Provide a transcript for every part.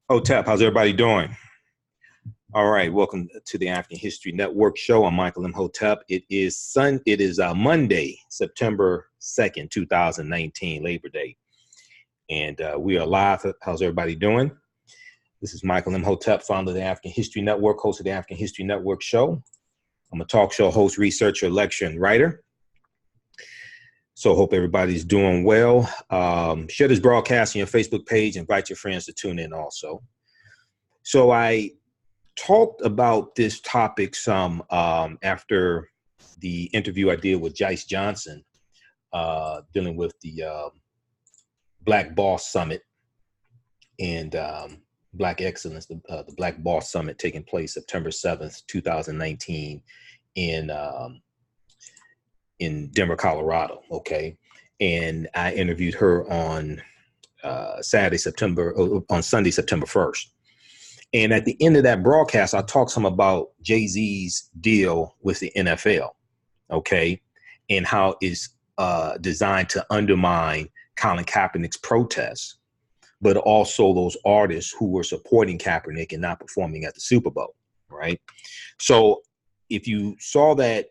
Hotep, how's everybody doing? All right, welcome to the African History Network show. I'm Michael Imhotep. It is Monday, September 2nd, 2019, Labor Day, and we are live. How's everybody doing? This is Michael Imhotep, founder of the African History Network, host of the African History Network show. I'm a talk show host, researcher, lecturer, and writer. So hope everybody's doing well. Share this broadcast on your Facebook page. Invite your friends to tune in also. So I talked about this topic some after the interview I did with Jice Johnson, dealing with the Black Boss Summit and Black Excellence, the Black Boss Summit taking place September 7th, 2019 in Denver, Colorado. Okay. And I interviewed her on Sunday, September 1st. And at the end of that broadcast, I talked some about Jay-Z's deal with the NFL, okay, and how it's designed to undermine Colin Kaepernick's protests, but also those artists who were supporting Kaepernick and not performing at the Super Bowl, right? So if you saw that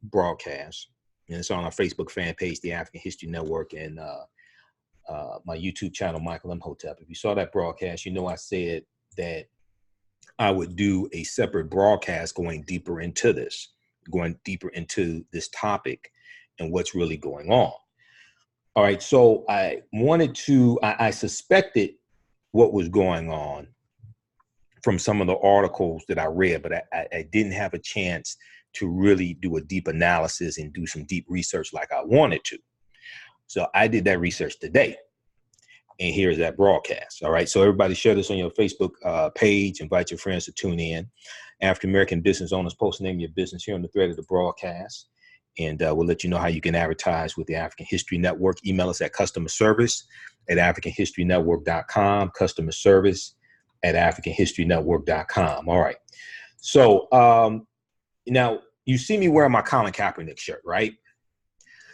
broadcast, and it's on our Facebook fan page, the African History Network, and my YouTube channel, Michael Imhotep, if you saw that broadcast, you know I said that I would do a separate broadcast going deeper into this topic and what's really going on. All right, so I suspected what was going on from some of the articles that I read, but I didn't have a chance to really do a deep analysis and do some deep research like I wanted to. So I did that research today. And here's that broadcast. All right. So everybody share this on your Facebook page. Invite your friends to tune in. African-American business owners, post the name of your business here on the thread of the broadcast. And we'll let you know how you can advertise with the African History Network. Email us at customerservice@africanhistorynetwork.com, customerservice@africanhistorynetwork.com. All right. So now you see me wearing my Colin Kaepernick shirt, right?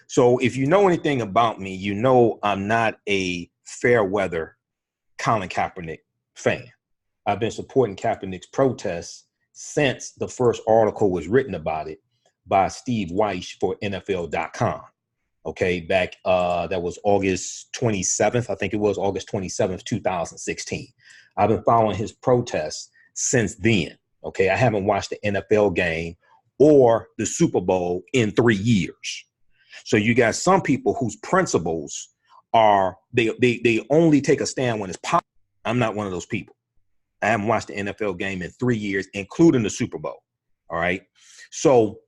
So if you know anything about me, you know I'm not a fair weather Colin Kaepernick fan. I've been supporting Kaepernick's protests since the first article was written about it by Steve Weiss for NFL.com. Okay, back that was August 27th. I think it was August 27th, 2016. I've been following his protests since then. Okay, I haven't watched the NFL game or the Super Bowl in 3 years. So you got some people whose principles are they only take a stand when it's possible. I'm not one of those people. I haven't watched the NFL game in 3 years, including the Super Bowl. All right. So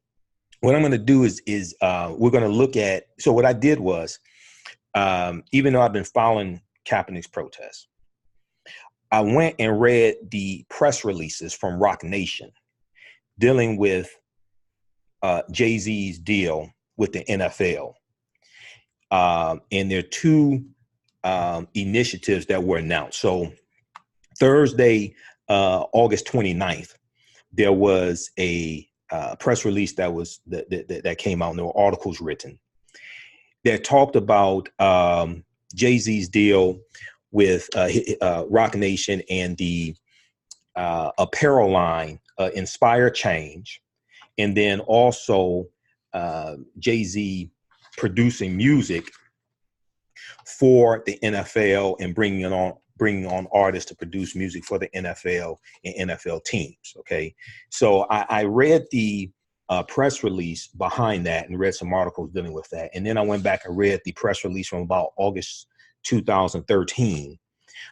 what I'm going to do is we're going to look at. So what I did was, even though I've been following Kaepernick's protests, I went and read the press releases from Roc Nation dealing with Jay-Z's deal with the NFL. And there are two initiatives that were announced. So Thursday, August 29th, there was a press release that came out, and there were articles written that talked about Jay-Z's deal with Roc Nation and the apparel line Inspire Change, and then also Jay-Z producing music for the NFL and bringing on artists to produce music for the NFL and NFL teams. Okay. So I read the press release behind that and read some articles dealing with that. And then I went back and read the press release from about August 2013,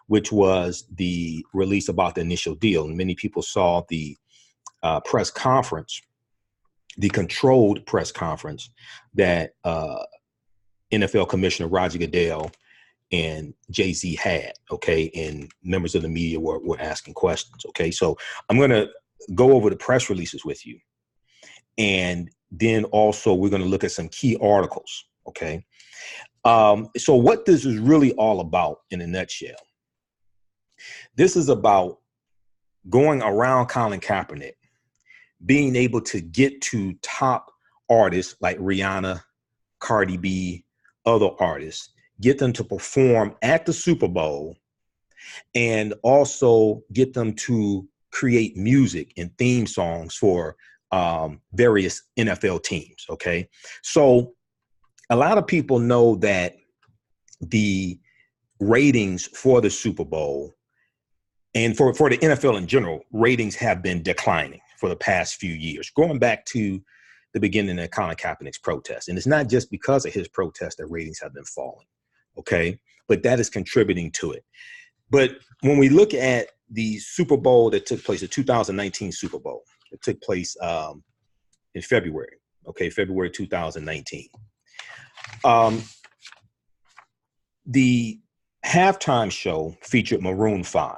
which was the release about the initial deal. And many people saw the press conference, the controlled press conference that NFL Commissioner Roger Goodell and Jay-Z had, okay, and members of the media were asking questions, okay? So I'm going to go over the press releases with you, and then also we're going to look at some key articles, okay? So what this is really all about in a nutshell, this is about going around Colin Kaepernick, being able to get to top artists like Rihanna, Cardi B, other artists, get them to perform at the Super Bowl and also get them to create music and theme songs for various NFL teams. Okay. So a lot of people know that the ratings for the Super Bowl and for the NFL in general, ratings have been declining for the past few years, going back to the beginning of Colin Kaepernick's protest. And it's not just because of his protest that ratings have been falling. Okay. But that is contributing to it. But when we look at the Super Bowl that took place, the 2019 Super Bowl, it took place in February, okay, February 2019. The halftime show featured Maroon 5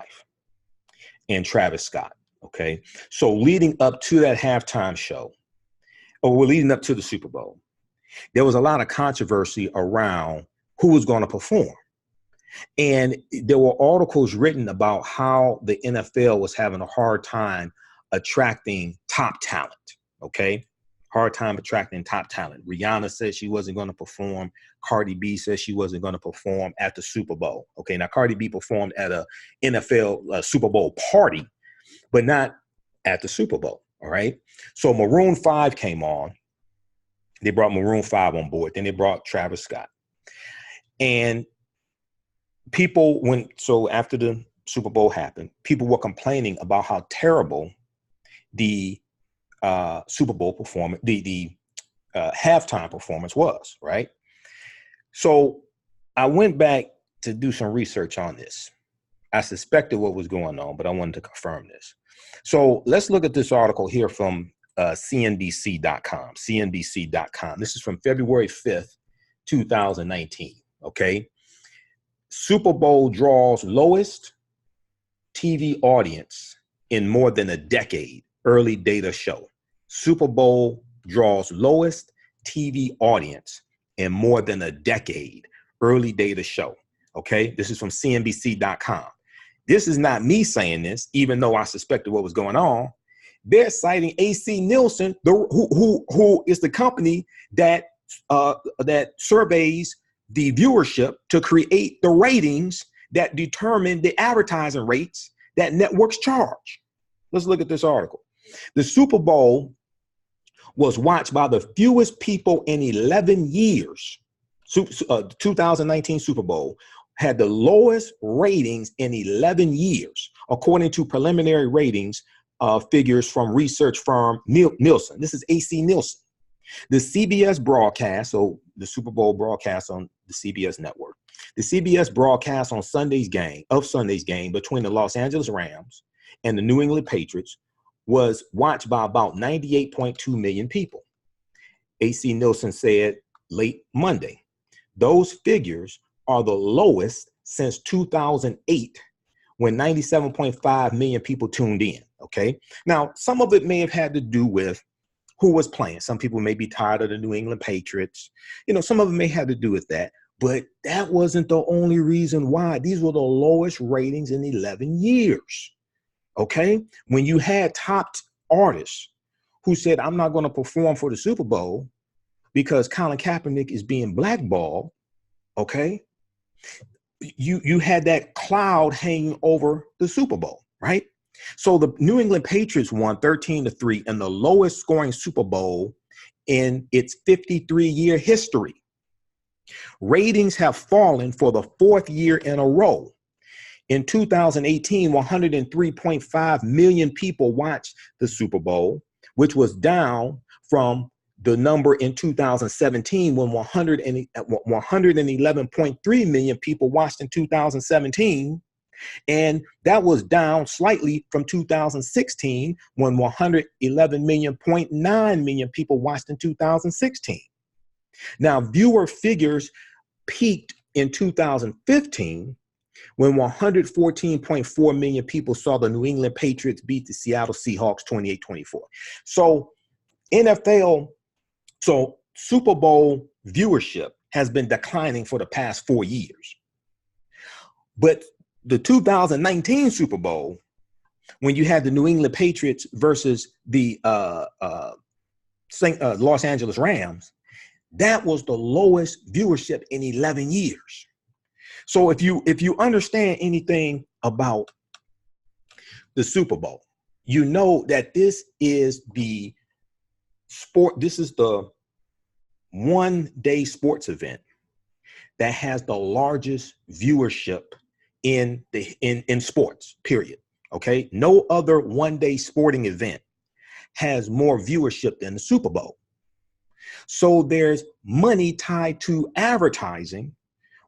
and Travis Scott, okay? So leading up to that halftime show, or we're leading up to the Super Bowl, there was a lot of controversy around who was going to perform. And there were articles written about how the NFL was having a hard time attracting top talent, okay? Hard time attracting top talent. Rihanna said she wasn't going to perform. Cardi B said she wasn't going to perform at the Super Bowl. Okay, now Cardi B performed at a NFL Super Bowl party, but not at the Super Bowl, all right? So Maroon 5 came on. They brought Maroon 5 on board. Then they brought Travis Scott. And people so after the Super Bowl happened, people were complaining about how terrible the Super Bowl performance, the halftime performance was, right? So I went back to do some research on this. I suspected what was going on, but I wanted to confirm this. So let's look at this article here from CNBC.com. CNBC.com. This is from February 5th, 2019. Okay. Super Bowl draws lowest TV audience in more than a decade. Early data show. Super Bowl draws lowest TV audience in more than a decade. Early data show. Okay. This is from CNBC.com. This is not me saying this, even though I suspected what was going on. They're citing AC Nielsen, who is the company that surveys the viewership to create the ratings that determine the advertising rates that networks charge. Let's look at this article. The Super Bowl was watched by the fewest people in 11 years. 2019 Super Bowl had the lowest ratings in 11 years, according to preliminary ratings figures from research firm Nielsen. This is AC Nielsen. The CBS broadcast, so the Super Bowl broadcast on the CBS network, the CBS broadcast on Sunday's game between the Los Angeles Rams and the New England Patriots was watched by about 98.2 million people. AC Nielsen said late Monday. Those figures are the lowest since 2008, when 97.5 million people tuned in. Okay. Now, some of it may have had to do with who was playing. Some people may be tired of the New England Patriots. Some of it may have to do with that, but that wasn't the only reason why. These were the lowest ratings in 11 years. Okay. When you had top artists who said, I'm not going to perform for the Super Bowl because Colin Kaepernick is being blackballed. Okay. You had that cloud hanging over the Super Bowl, right? So the New England Patriots won 13-3 in the lowest scoring Super Bowl in its 53-year history. Ratings have fallen for the fourth year in a row. In 2018, 103.5 million people watched the Super Bowl, which was down from the number in 2017 when 111.3 million people watched in 2017. And that was down slightly from 2016 when 111.9 million people watched in 2016. Now, viewer figures peaked in 2015 when 114.4 million people saw the New England Patriots beat the Seattle Seahawks 28-24. So Super Bowl viewership has been declining for the past 4 years. But the 2019 Super Bowl, when you had the New England Patriots versus the Los Angeles Rams, that was the lowest viewership in 11 years. So if you understand anything about the Super Bowl, you know that this is the one-day sports event that has the largest viewership in sports, period. Okay. No other one-day sporting event has more viewership than the Super Bowl. So there's money tied to advertising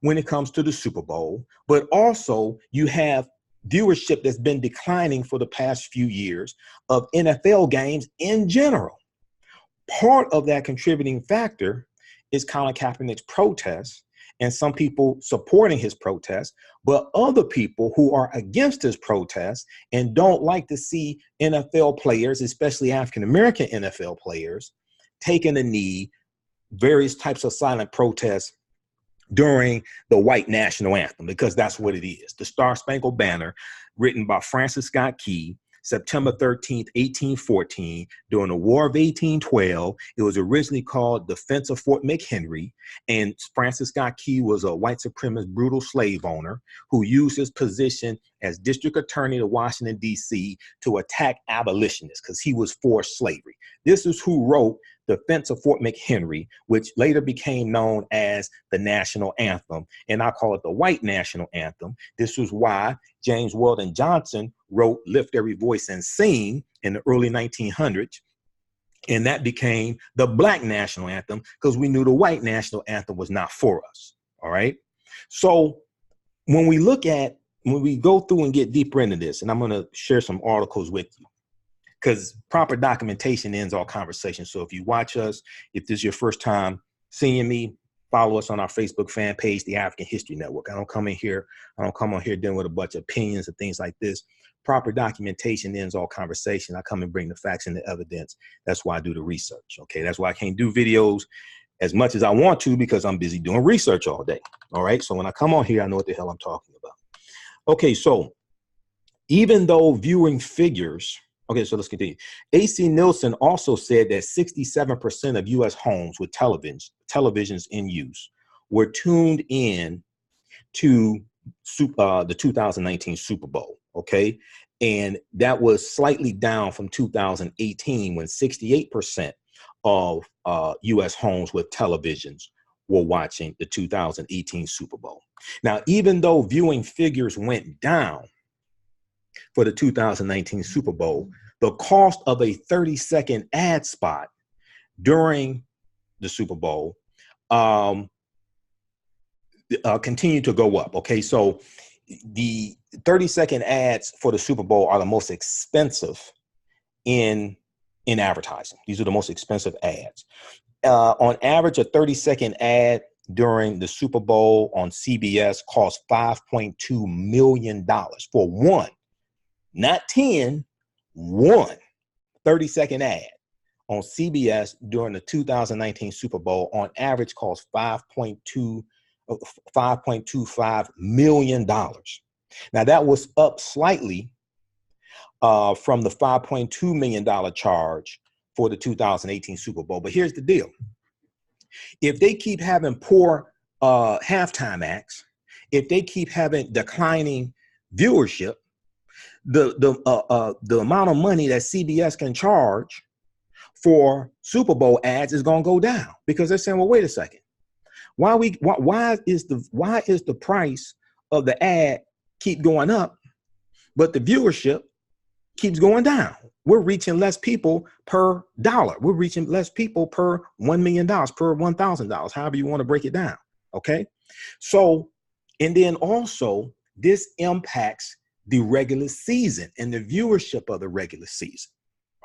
when it comes to the Super Bowl, but also you have viewership that's been declining for the past few years of NFL games in general. Part of that contributing factor is Colin Kaepernick's protest and some people supporting his protest, but other people who are against his protest and don't like to see NFL players, especially African-American NFL players, taking a knee, various types of silent protests during the white national anthem, because that's what it is. The Star Spangled Banner, written by Francis Scott Key, September 13th, 1814, during the War of 1812. It was originally called Defense of Fort McHenry, and Francis Scott Key was a white supremacist, brutal slave owner who used his position as district attorney of Washington, D.C. to attack abolitionists because he was for slavery. This is who wrote Defense of Fort McHenry, which later became known as the national anthem, and I call it the white national anthem. This was why James Weldon Johnson wrote Lift Every Voice and Sing in the early 1900s, and that became the black national anthem because we knew the white national anthem was not for us. All right. So when we go through and get deeper into this, and I'm going to share some articles with you, because proper documentation ends all conversations. So if you watch us, if this is your first time seeing me, follow us on our Facebook fan page, The African History Network. I don't come on here dealing with a bunch of opinions and things like this. Proper documentation ends all conversation. I come and bring the facts and the evidence. That's why I do the research. Okay, that's why I can't do videos as much as I want to because I'm busy doing research all day. All right, so when I come on here, I know what the hell I'm talking about. Okay, so even though viewing figures, okay, so let's continue. A.C. Nielsen also said that 67% of U.S. homes with televisions in use were tuned in to the 2019 Super Bowl, okay? And that was slightly down from 2018 when 68% of U.S. homes with televisions were watching the 2018 Super Bowl. Now, even though viewing figures went down for the 2019 Super Bowl, the cost of a 30-second ad spot during the Super Bowl continued to go up. Okay, so the 30-second ads for the Super Bowl are the most expensive in advertising. These are the most expensive ads. On average, a 30-second ad during the Super Bowl on CBS cost $5.2 million for one, not 10, one 30-second ad on CBS during the 2019 Super Bowl on average cost $5.25 million. Now that was up slightly from the $5.2 million charge for the 2018 Super Bowl. But here's the deal. If they keep having poor halftime acts, if they keep having declining viewership, the amount of money that CBS can charge for Super Bowl ads is going to go down because they're saying, well, wait a second. Why is the price of the ad keep going up, but the viewership keeps going down? We're reaching less people per dollar. We're reaching less people per $1 million, per $1,000, however you want to break it down. Okay. So, and then also this impacts the regular season and the viewership of the regular season.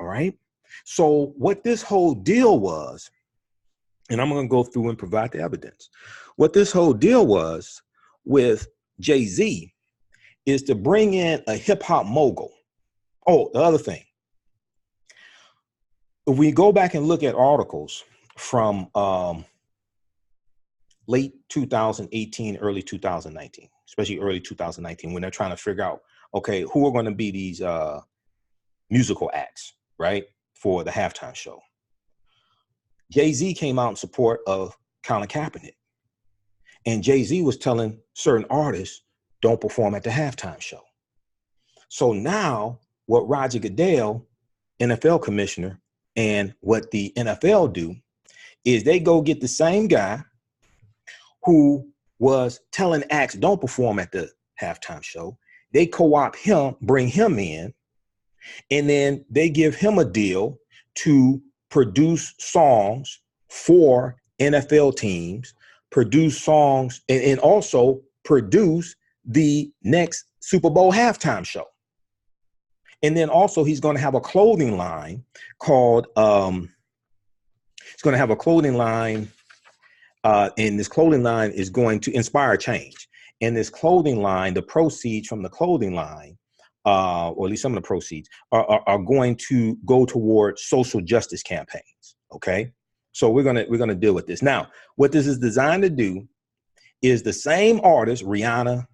All right. So what this whole deal was, and I'm going to go through and provide the evidence. What this whole deal was with Jay-Z is to bring in a hip hop mogul. Oh, the other thing. If we go back and look at articles from late 2018, early 2019, especially early 2019, when they're trying to figure out, okay, who are going to be these musical acts, right, for the halftime show. Jay-Z came out in support of Colin Kaepernick. And Jay-Z was telling certain artists, don't perform at the halftime show. So now what Roger Goodell, NFL commissioner, and what the NFL do is they go get the same guy who was telling acts don't perform at the halftime show. They co-opt him, bring him in, and then they give him a deal to produce songs for NFL teams, produce songs, and also produce the next Super Bowl halftime show. And then also he's going to have a clothing line called, and this clothing line is going to inspire change. And this clothing line, the proceeds from the clothing line, or at least some of the proceeds, are going to go towards social justice campaigns. Okay, so we're gonna deal with this. Now, what this is designed to do is the same artists, Rihanna,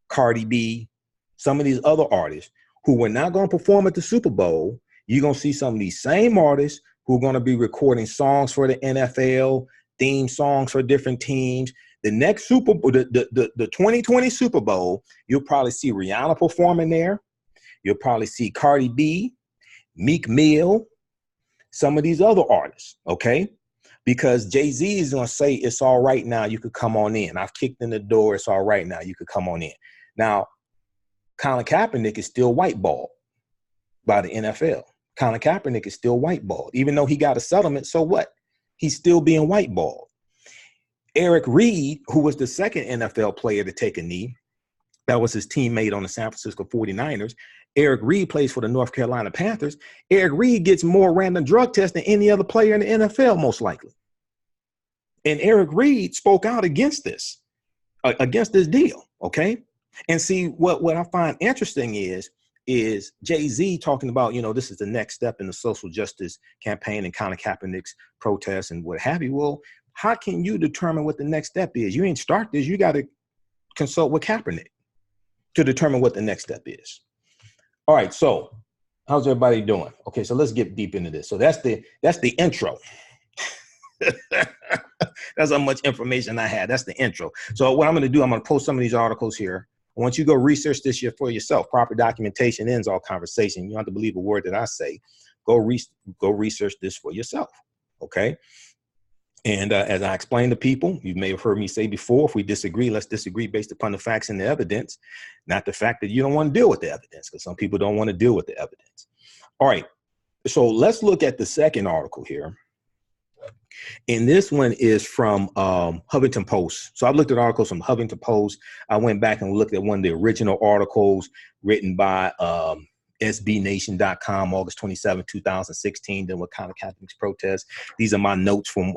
Cardi B, some of these other artists who were not going to perform at the Super Bowl. You're going to see some of these same artists who are going to be recording songs for the NFL, theme songs for different teams. The next Super Bowl, the 2020 Super Bowl, you'll probably see Rihanna performing there. You'll probably see Cardi B, Meek Mill, some of these other artists, okay? Because Jay-Z is going to say, it's all right now, you could come on in. I've kicked in the door, it's all right now, you could come on in. Now, Colin Kaepernick is still whiteballed by the NFL. Colin Kaepernick is still whiteballed. Even though he got a settlement, so what? He's still being whiteballed. Eric Reed, who was the second NFL player to take a knee, that was his teammate on the San Francisco 49ers. Eric Reed plays for the North Carolina Panthers. Eric Reed gets more random drug tests than any other player in the NFL, most likely. And Eric Reed spoke out against this deal, okay? And see, what I find interesting is Jay-Z talking about, this is the next step in the social justice campaign and Colin Kaepernick's protests and what have you. Well, how can you determine what the next step is? You ain't start this. You got to consult with Kaepernick to determine what the next step is. All right, so how's everybody doing? Okay, so let's get deep into this. So that's the intro. That's how much information I had. That's the intro. So what I'm going to do, I'm going to post some of these articles here. I want you to go research this for yourself. Proper documentation ends all conversation. You don't have to believe a word that I say. Go research this for yourself, okay? And as I explained to people, you may have heard me say before, if we disagree, let's disagree based upon the facts and the evidence, not the fact that you don't want to deal with the evidence, because some people don't want to deal with the evidence. All right, so let's look at the second article here. And this one is from Huffington Post. So I've looked at articles from Huffington Post. I went back and looked at one of the original articles written by SBNation.com, August 27, 2016, then with Colin Kaepernick's protest. These are my notes from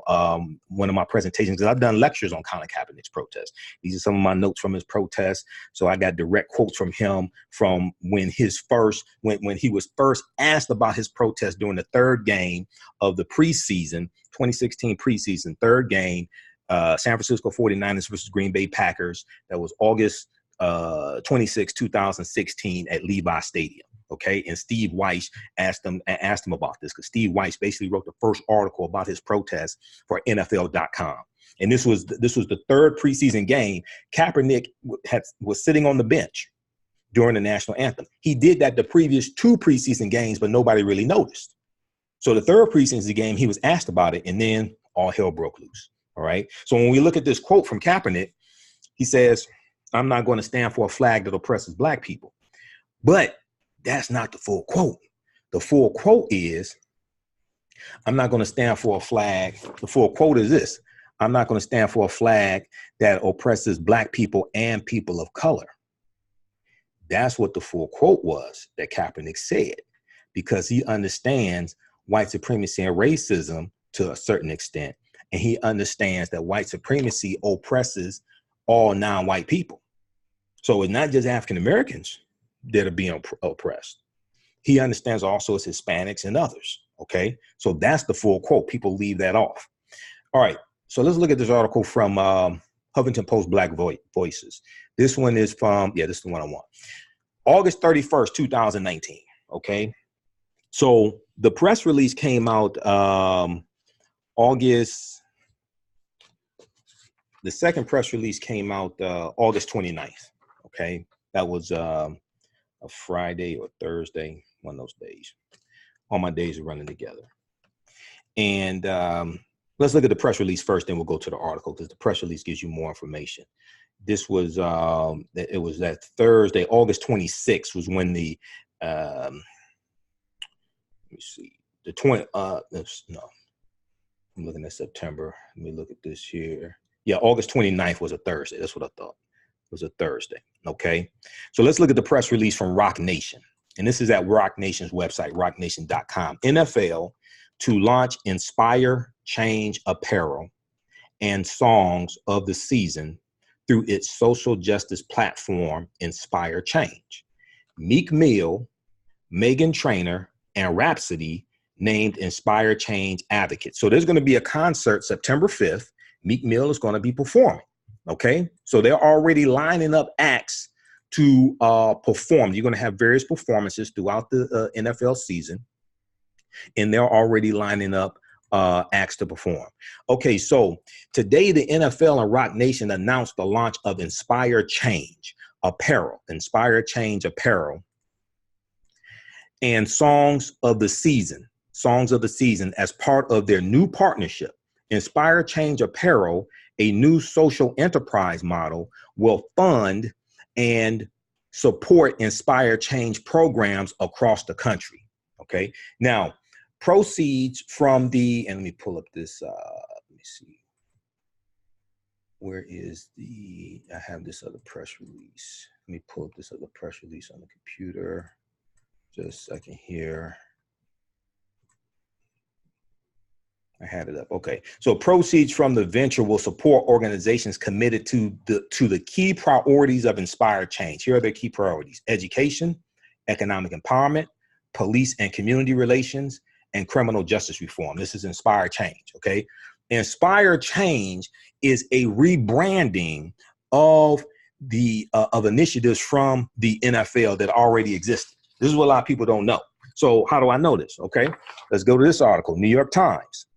one of my presentations, because I've done lectures on Colin Kaepernick's protest. These are some of my notes from his protest. So I got direct quotes from him from when he was first asked about his protest during the third game of the preseason, 2016 preseason, third game, San Francisco 49ers versus Green Bay Packers. That was August 26, 2016 at Levi Stadium. Okay, and Steve Weiss asked him about this, because Steve Weiss basically wrote the first article about his protest for NFL.com. And this was the third preseason game. Kaepernick was sitting on the bench during the national anthem. He did that the previous two preseason games, but nobody really noticed. So the third preseason game, he was asked about it, and then all hell broke loose. All right. So when we look at this quote from Kaepernick, he says, "I'm not going to stand for a flag that oppresses black people." But that's not the full quote. The full quote is, "I'm not going to stand for a flag." The full quote is this: "I'm not going to stand for a flag that oppresses black people and people of color." That's what the full quote was that Kaepernick said, because he understands white supremacy and racism to a certain extent. And he understands that white supremacy oppresses all non-white people. So it's not just African Americans that are being oppressed. He understands also it's Hispanics and others. Okay, so that's the full quote. People leave that off. All right, so let's look at this article from Huffington Post Black Voices. This one is from, this is the one I want. August 31st, 2019. Okay, so the press release came out the second press release came out August 29th. Okay, that was a Friday or Thursday, one of those days. All my days are running together. And let's look at the press release first, then we'll go to the article because the press release gives you more information. This was, it was that Thursday, August 26th was when the, let me see, the 20, no, I'm looking at September. Let me look at this here. Yeah, August 29th was a Thursday. That's what I thought. It was a Thursday. Okay. So let's look at the press release from Roc Nation. And this is at Roc Nation's website, rocnation.com. NFL to launch Inspire Change apparel and songs of the season through its social justice platform, Inspire Change. Meek Mill, Meghan Trainor, and Rhapsody named Inspire Change advocates. So there's going to be a concert September 5th. Meek Mill is going to be performing. Okay. So they're already lining up acts to perform. You're going to have various performances throughout the NFL season. And they're already lining up acts to perform. Okay, so today the NFL and Roc Nation announced the launch of Inspire Change apparel, Inspire Change apparel, and songs of the season as part of their new partnership. Inspire Change apparel, a new social enterprise model, will fund and support Inspire Change programs across the country. Okay, now proceeds from the, and let me pull up this, let me see. Where is the, I have this other press release. Let me pull up this other press release on the computer. Just a second here. I had it up. Okay. So proceeds from the venture will support organizations committed to the key priorities of Inspire Change. Here are their key priorities: education, economic empowerment, police and community relations, and criminal justice reform. This is Inspire Change. Okay. Inspire Change is a rebranding of the of initiatives from the NFL that already existed. This is what a lot of people don't know. So how do I know this? Okay. Let's go to this article, New York Times.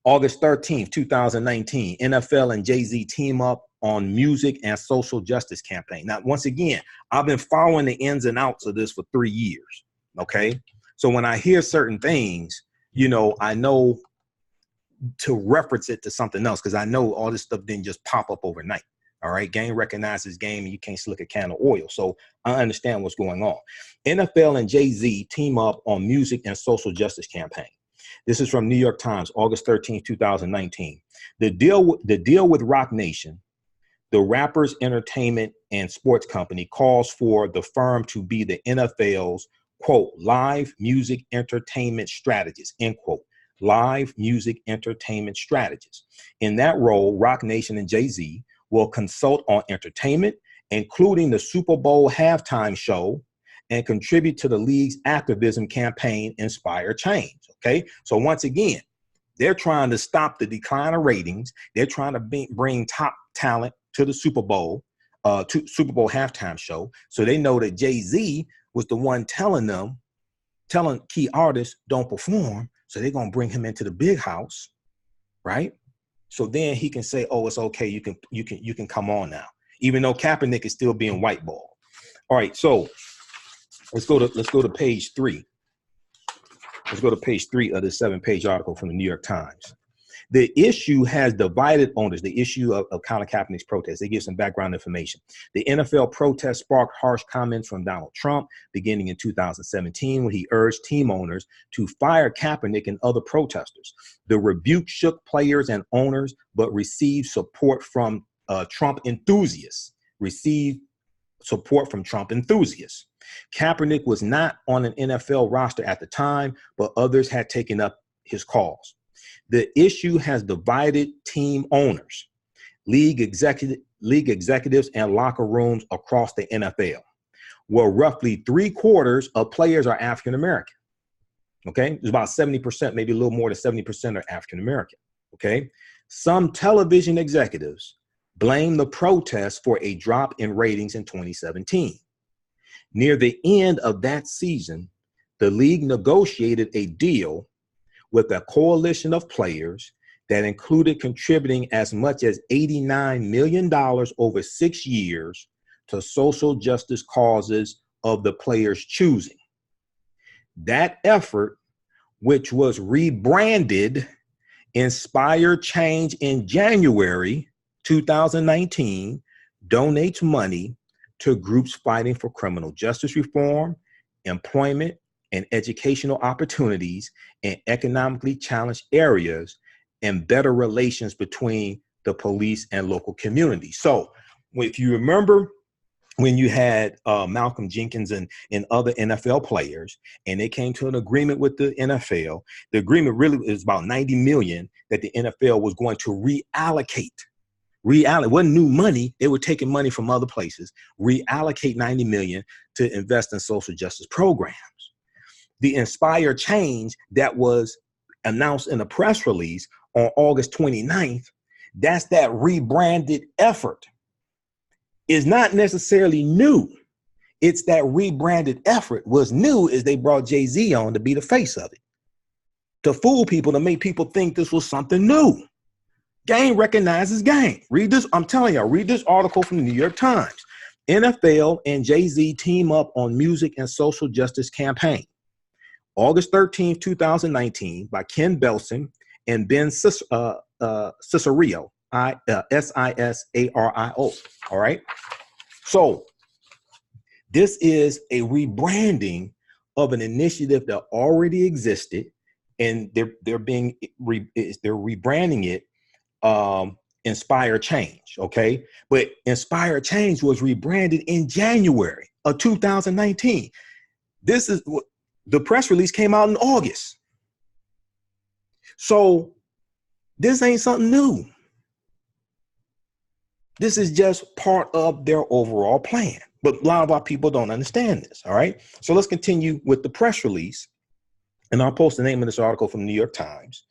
August 13th, 2019, NFL and Jay-Z team up on music and social justice campaign. Now, once again, I've been following the ins and outs of this for 3 years, okay? So when I hear certain things, you know, I know to reference it to something else because I know all this stuff didn't just pop up overnight, all right? Game recognizes game and you can't slick a can of oil. So I understand what's going on. NFL and Jay-Z team up on music and social justice campaign. This is from New York Times, August 13th, 2019. The deal with Roc Nation, the rappers, entertainment, and sports company, calls for the firm to be the NFL's, quote, live music entertainment strategist, end quote, live music entertainment strategist. In that role, Roc Nation and Jay-Z will consult on entertainment, including the Super Bowl halftime show, and contribute to the league's activism campaign, Inspire Change. Okay, so once again, they're trying to stop the decline of ratings. They're trying to bring top talent to the Super Bowl halftime show. So they know that Jay-Z was the one telling key artists don't perform. So they're gonna bring him into the big house, right? So then he can say, "Oh, it's okay. You can come on now," even though Kaepernick is still being whiteballed. All right, so let's go to page 3. Let's go to page 3 of the 7-page article from the New York Times. The issue has divided owners, the issue of Colin Kaepernick's protest. They give some background information. The NFL protest sparked harsh comments from Donald Trump beginning in 2017 when he urged team owners to fire Kaepernick and other protesters. The rebuke shook players and owners, but received support from Trump enthusiasts. Kaepernick was not on an NFL roster at the time, but others had taken up his cause. The issue has divided team owners, league executives, and locker rooms across the NFL, where roughly 3/4 of players are African American. Okay, there's about 70%, maybe a little more than 70% are African American. Okay, some television executives blame the protests for a drop in ratings in 2017. Near the end of that season, the league negotiated a deal with a coalition of players that included contributing as much as $89 million over 6 years to social justice causes of the players' choosing. That effort, which was rebranded Inspire Change in January 2019, donates money to groups fighting for criminal justice reform, employment, and educational opportunities in economically challenged areas, and better relations between the police and local communities. So if you remember when you had Malcolm Jenkins and other NFL players, and they came to an agreement with the NFL, the agreement really is about 90 million that the NFL was going to reallocate. It wasn't new money. They were taking money from other places, reallocate 90 million to invest in social justice programs. The Inspire Change that was announced in a press release on August 29th, that's that rebranded effort. Is not necessarily new. It's that rebranded effort. What's new is they brought Jay-Z on to be the face of it, to fool people, to make people think this was something new. Game recognizes game. Read this. I'm telling y'all, read this article from the New York Times. NFL and Jay-Z team up on music and social justice campaign. August 13th, 2019, by Ken Belson and Ben Cisario, Sisario. All right. So this is a rebranding of an initiative that already existed, and they're rebranding it Inspire Change. Okay. But Inspire Change was rebranded in January of 2019. This is what the press release came out in August. So this ain't something new. This is just part of their overall plan. But a lot of our people don't understand this. All right. So let's continue with the press release. And I'll post the name of this article from the New York Times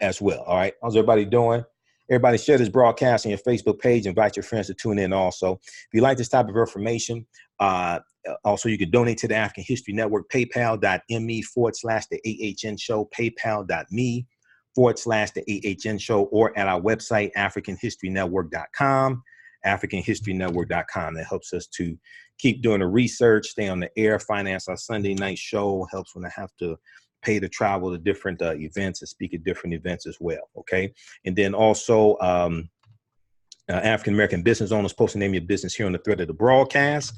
as well. All right. How's everybody doing? Everybody share this broadcast on your Facebook page. Invite your friends to tune in also. If you like this type of information, also you can donate to the African History Network, paypal.me/the AHN show, paypal.me/the AHN show, or at our website, africanhistorynetwork.com, africanhistorynetwork.com. That helps us to keep doing the research, stay on the air, finance our Sunday night show, helps when I have to pay to travel to different events and speak at different events as well. Okay. And then also African-American business owners, post the name of your business here on the thread of the broadcast.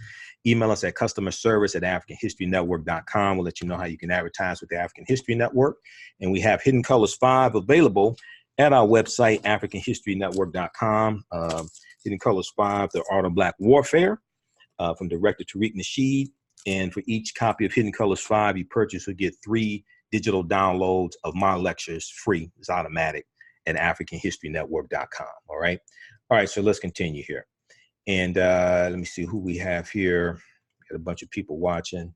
Email us at customerservice@africanhistorynetwork.com. We'll let you know how you can advertise with the African History Network. And we have Hidden Colors 5 available at our website, africanhistorynetwork.com. Hidden Colors 5, The Art of Black Warfare, from Director Tariq Nasheed. And for each copy of Hidden Colors 5 you purchase, you'll get 3 digital downloads of my lectures free. It's automatic at africanhistorynetwork.com. All right. All right. So let's continue here. And let me see who we have here. We got a bunch of people watching.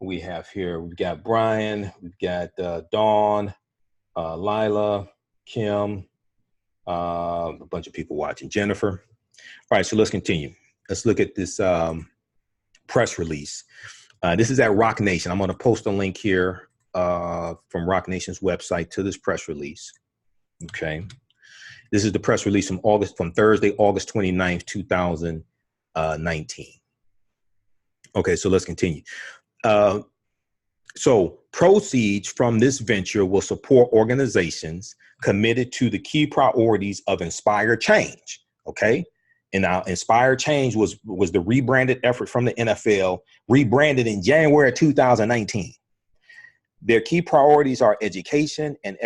Who we have here. We've got Brian. We've got Dawn, Lila, Kim, a bunch of people watching. Jennifer. All right. So let's continue. Let's look at this press release. This is at Roc Nation. I'm going to post a link here from Roc Nation's website to this press release. Okay. This is the press release from Thursday, August 29th, 2019. Okay, so let's continue. So proceeds from this venture will support organizations committed to the key priorities of Inspire Change. Okay. And now Inspire Change was the rebranded effort from the NFL, rebranded in January 2019. Their key priorities are education and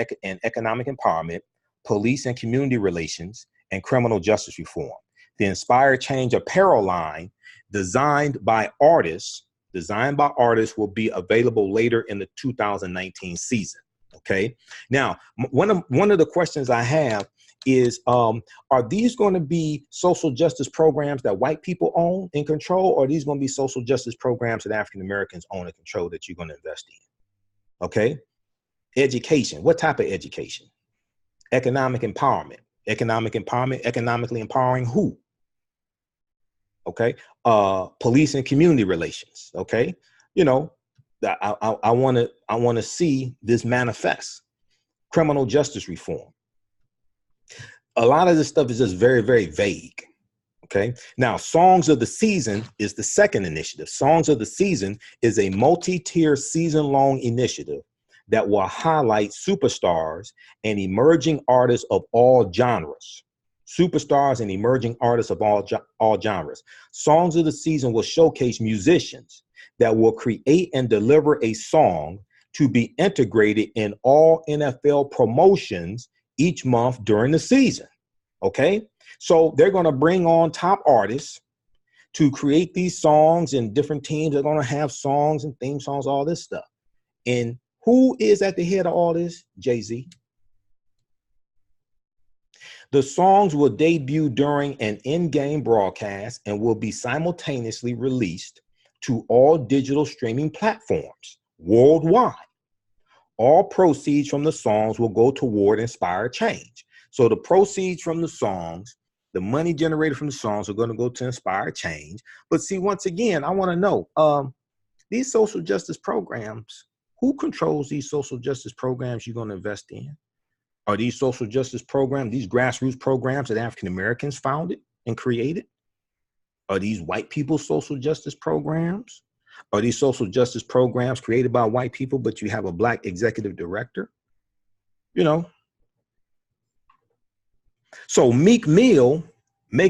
economic empowerment, police and community relations, and criminal justice reform. The Inspire Change apparel line, designed by artists, will be available later in the 2019 season. Okay. Now, one of the questions I have is, are these going to be social justice programs that white people own and control, or are these going to be social justice programs that African Americans own and control that you're going to invest in? Okay. Education. What type of education? Economic empowerment. Economically empowering who? Okay. Police and community relations. Okay. You know, I want to see this manifest. Criminal justice reform. A lot of this stuff is just very, very vague. Okay. Now, Songs of the Season is the second initiative. Songs of the Season is a multi-tier season-long initiative that will highlight superstars and emerging artists of all genres. Superstars and emerging artists of all genres. Songs of the Season will showcase musicians that will create and deliver a song to be integrated in all NFL promotions each month during the season. Okay. So they're going to bring on top artists to create these songs, and different teams are going to have songs and theme songs, all this stuff. And who is at the head of all this? Jay-Z. The songs will debut during an in-game broadcast and will be simultaneously released to all digital streaming platforms worldwide. All proceeds from the songs will go toward Inspire Change. So the proceeds from the songs, the money generated from the songs, are going to go to Inspire Change. But see, once again, I want to know, these social justice programs, who controls these social justice programs you're going to invest in? Are these social justice programs, these grassroots programs that African Americans founded and created? Are these white people's social justice programs? Are these social justice programs created by white people, but you have a black executive director? You know. So Meek Mill,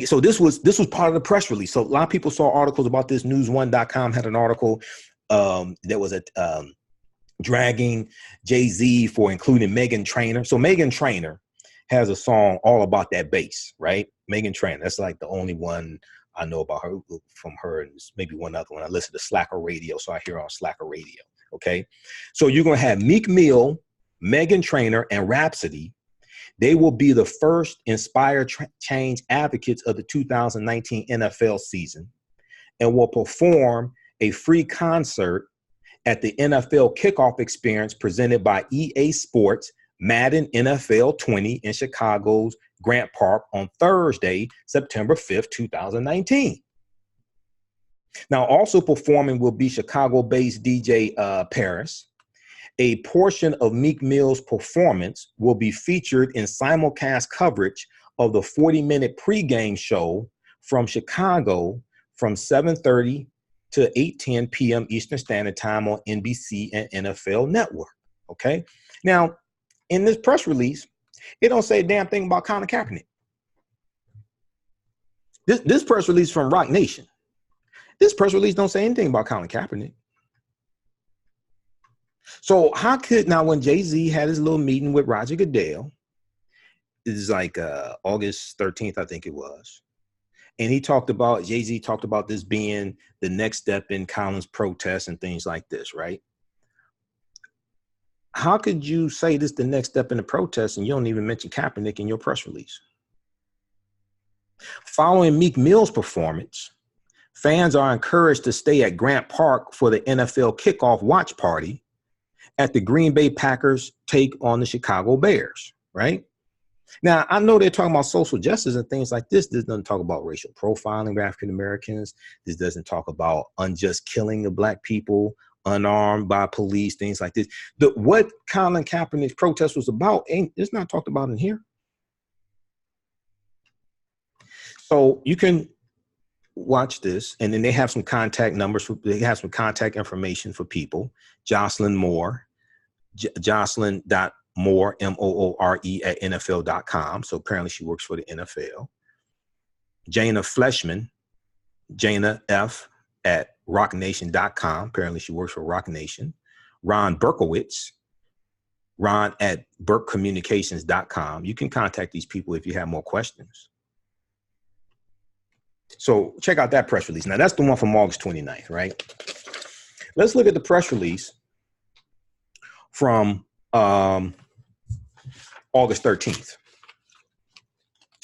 so this was part of the press release. So a lot of people saw articles about this. News1.com had an article that was dragging Jay-Z for including Meghan Trainor. So Meghan Trainor has a song all about that bass, right? Meghan Trainor, that's like the only one I know about her from her, and maybe one other one. I listen to Slacker Radio, so I hear on Slacker Radio, okay? So you're going to have Meek Mill, Meghan Trainor, and Rhapsody. They will be the first Inspire Change advocates of the 2019 NFL season and will perform a free concert at the NFL kickoff experience presented by EA Sports Madden NFL 20 in Chicago's Grant Park on Thursday, September 5th, 2019. Now, also performing will be Chicago-based DJ Paris. A portion of Meek Mill's performance will be featured in simulcast coverage of the 40-minute pregame show from Chicago from 7:30 to 8:10 p.m. Eastern Standard Time on NBC and NFL Network. Okay. Now, in this press release, it don't say a damn thing about Colin Kaepernick. This press release from Roc Nation. This press release don't say anything about Colin Kaepernick. So how could, now when Jay-Z had his little meeting with Roger Goodell, this is like August 13th, I think it was. And Jay-Z talked about this being the next step in Colin's protest and things like this, right? How could you say this the next step in the protest and you don't even mention Kaepernick in your press release? Following Meek Mill's performance, fans are encouraged to stay at Grant Park for the NFL kickoff watch party at the Green Bay Packers take on the Chicago Bears, right? Now, I know they're talking about social justice and things like this. This doesn't talk about racial profiling of African Americans. This doesn't talk about unjust killing of black people, unarmed by police, things like this. What Colin Kaepernick's protest was about, it's not talked about in here. So you can watch this, and then they have some contact numbers. They have some contact information for people. Jocelyn Moore, Jocelyn.Moore, Moore at NFL.com. So apparently she works for the NFL. Jana Fleshman, Jana F at RocNation.com. Apparently she works for Roc Nation. Ron Berkowitz, Ron at BurkeCommunications.com. You can contact these people if you have more questions. So check out that press release. Now that's the one from August 29th, right? Let's look at the press release from August 13th.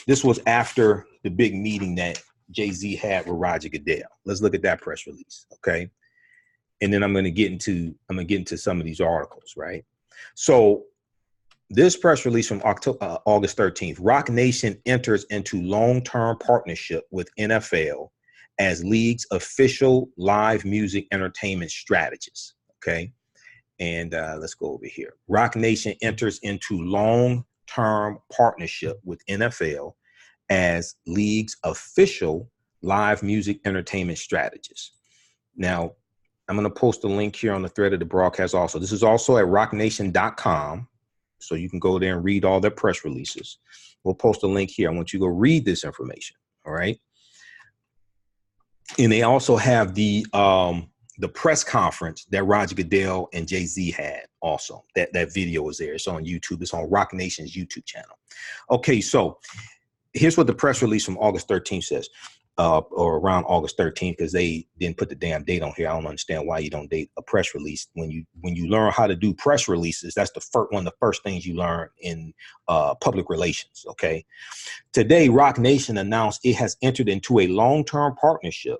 This was after the big meeting that Jay-Z had with Roger Goodell. Let's look at that press release, okay? And then I'm going to get into some of these articles, right? So this press release from August 13th, Roc Nation enters into long-term partnership with NFL as league's official live music entertainment strategist, okay? And let's go over here. Roc Nation enters into long-term partnership with NFL as league's official live music entertainment strategist. Now, I'm going to post a link here on the thread of the broadcast also. This is also at rocnation.com, so you can go there and read all their press releases. We'll post a link here. I want you to go read this information, all right? And they also have the press conference that Roger Goodell and Jay-Z had also. That video is there. It's on YouTube. It's on Roc Nation's YouTube channel. Okay, so here's what the press release from August 13th says, or around August 13th, because they didn't put the damn date on here. I don't understand why you don't date a press release. When you learn how to do press releases, that's one of the first things you learn in public relations, okay? Today, Roc Nation announced it has entered into a long-term partnership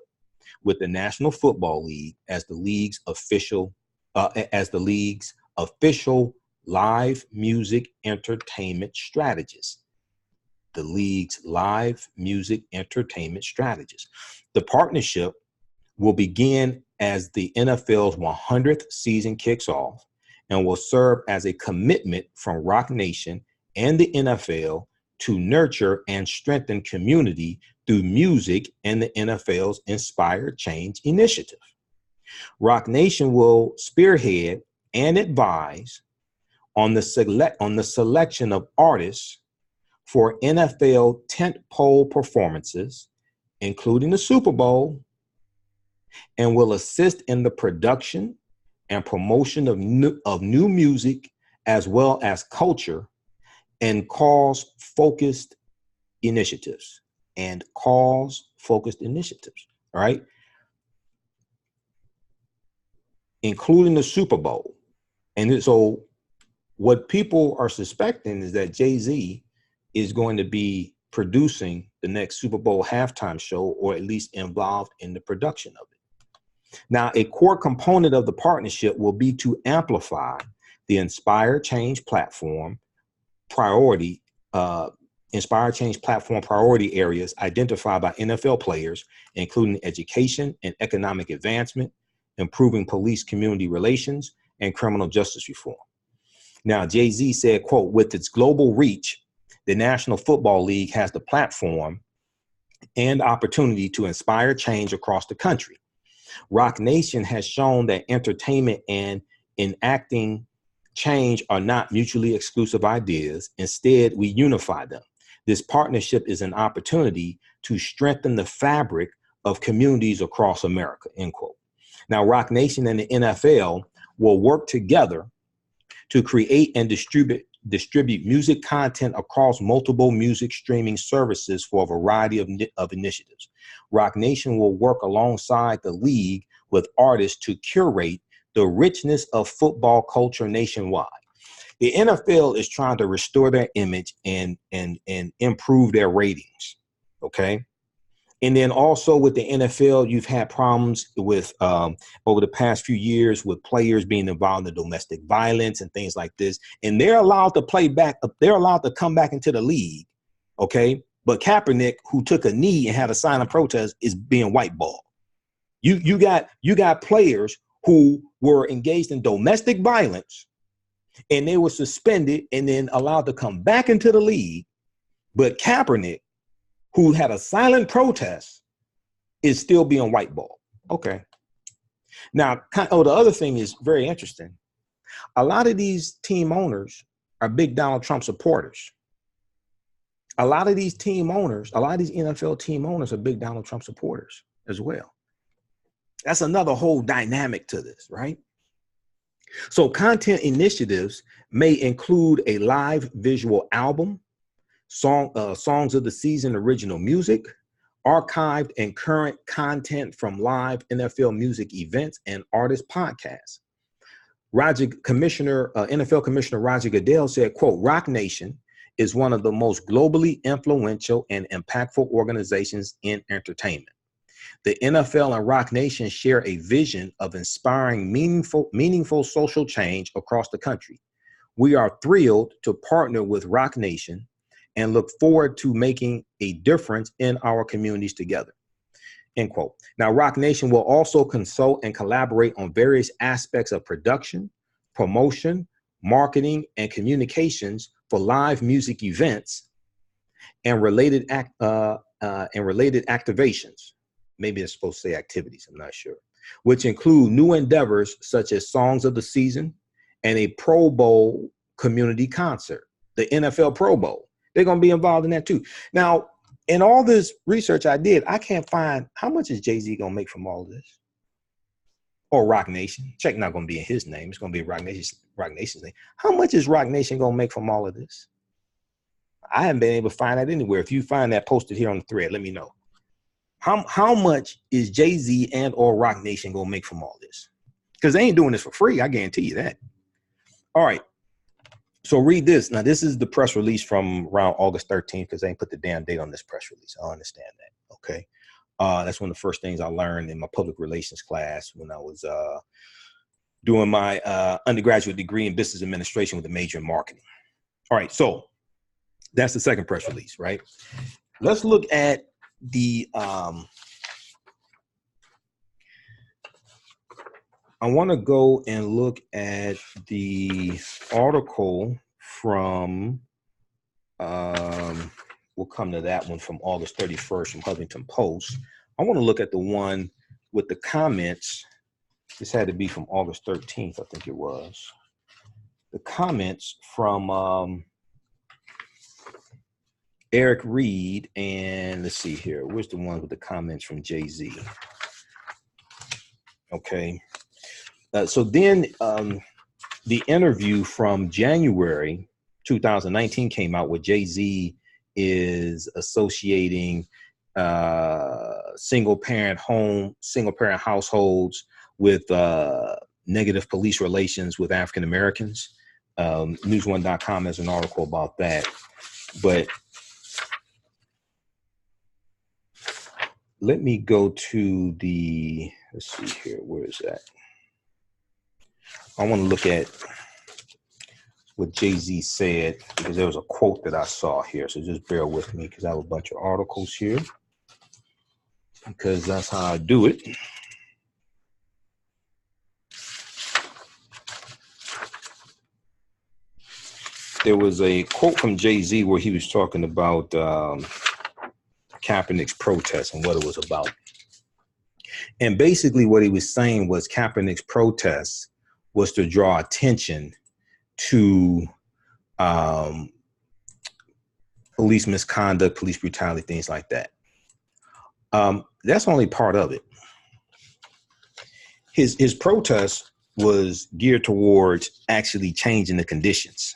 with the National Football League as the league's official live music entertainment strategist. The league's live music entertainment strategist. The partnership will begin as the NFL's 100th season kicks off and will serve as a commitment from Roc Nation and the NFL to nurture and strengthen community through music and the NFL's Inspire Change initiative. Roc Nation will spearhead and advise on the selection of artists for NFL tentpole performances, including the Super Bowl, and will assist in the production and promotion of new music as well as culture and cause-focused initiatives. All right? Including the Super Bowl. And so what people are suspecting is that Jay-Z is going to be producing the next Super Bowl halftime show, or at least involved in the production of it. Now, a core component of the partnership will be to amplify the Inspire Change platform priority areas identified by NFL players, including education and economic advancement, improving police community relations, and criminal justice reform. Now, Jay-Z said, quote, with its global reach, the National Football League has the platform and opportunity to inspire change across the country. Roc Nation has shown that entertainment and enacting change are not mutually exclusive ideas. Instead, we unify them. This partnership is an opportunity to strengthen the fabric of communities across America, end quote. Now, Roc Nation and the NFL will work together to create and distribute music content across multiple music streaming services for a variety of initiatives. Roc Nation will work alongside the league with artists to curate the richness of football culture nationwide. The NFL is trying to restore their image and improve their ratings, okay? And then also with the NFL, you've had problems with over the past few years with players being involved in domestic violence and things like this. And they're allowed to play back. They're allowed to come back into the league. OK, but Kaepernick, who took a knee and had a silent protest, is being whiteballed. You got players who were engaged in domestic violence and they were suspended and then allowed to come back into the league. But Kaepernick, who had a silent protest, is still being whiteballed. Okay. Now, the other thing is very interesting. A lot of these team owners are big Donald Trump supporters. A lot of these NFL team owners are big Donald Trump supporters as well. That's another whole dynamic to this, right? So content initiatives may include a live visual album, songs of the season original music, archived and current content from live NFL music events and artist podcasts. NFL Commissioner Roger Goodell said, quote, Roc Nation is one of the most globally influential and impactful organizations in entertainment. The NFL and Roc Nation share a vision of inspiring meaningful social change across the country. We are thrilled to partner with Roc Nation and look forward to making a difference in our communities together, end quote. Now, Roc Nation will also consult and collaborate on various aspects of production, promotion, marketing, and communications for live music events and related activations. Maybe it's supposed to say activities, I'm not sure, which include new endeavors such as Songs of the Season and a Pro Bowl community concert, the NFL Pro Bowl. They're going to be involved in that too. Now, in all this research I did, I can't find how much is Jay-Z going to make from all of this? Or Roc Nation. Check not going to be in his name. It's going to be Roc Nation's name. How much is Roc Nation going to make from all of this? I haven't been able to find that anywhere. If you find that posted here on the thread, let me know. How much is Jay-Z and or Roc Nation going to make from all this? Because they ain't doing this for free. I guarantee you that. All right. So read this. Now, this is the press release from around August 13th, because they ain't put the damn date on this press release. I understand that. Okay. That's one of the first things I learned in my public relations class when I was doing my undergraduate degree in business administration with a major in marketing. All right. So that's the second press release, right? Let's look at the, I want to go and look at the article from, we'll come to that one from August 31st from Huffington Post. I want to look at the one with the comments. This had to be from August 13th, I think it was. The comments from Eric Reed, and let's see here. Where's the one with the comments from Jay-Z? Okay. So then the interview from January 2019 came out where Jay-Z is associating single parent households with negative police relations with African Americans. Newsone.com has an article about that. But let me go to the, let's see here, where is that? I want to look at what Jay-Z said, because there was a quote that I saw here. So just bear with me, because I have a bunch of articles here, because that's how I do it. There was a quote from Jay-Z where he was talking about Kaepernick's protest and what it was about. And basically what he was saying was Kaepernick's protest was to draw attention to police misconduct, police brutality, things like that. That's only part of it. His protest was geared towards actually changing the conditions,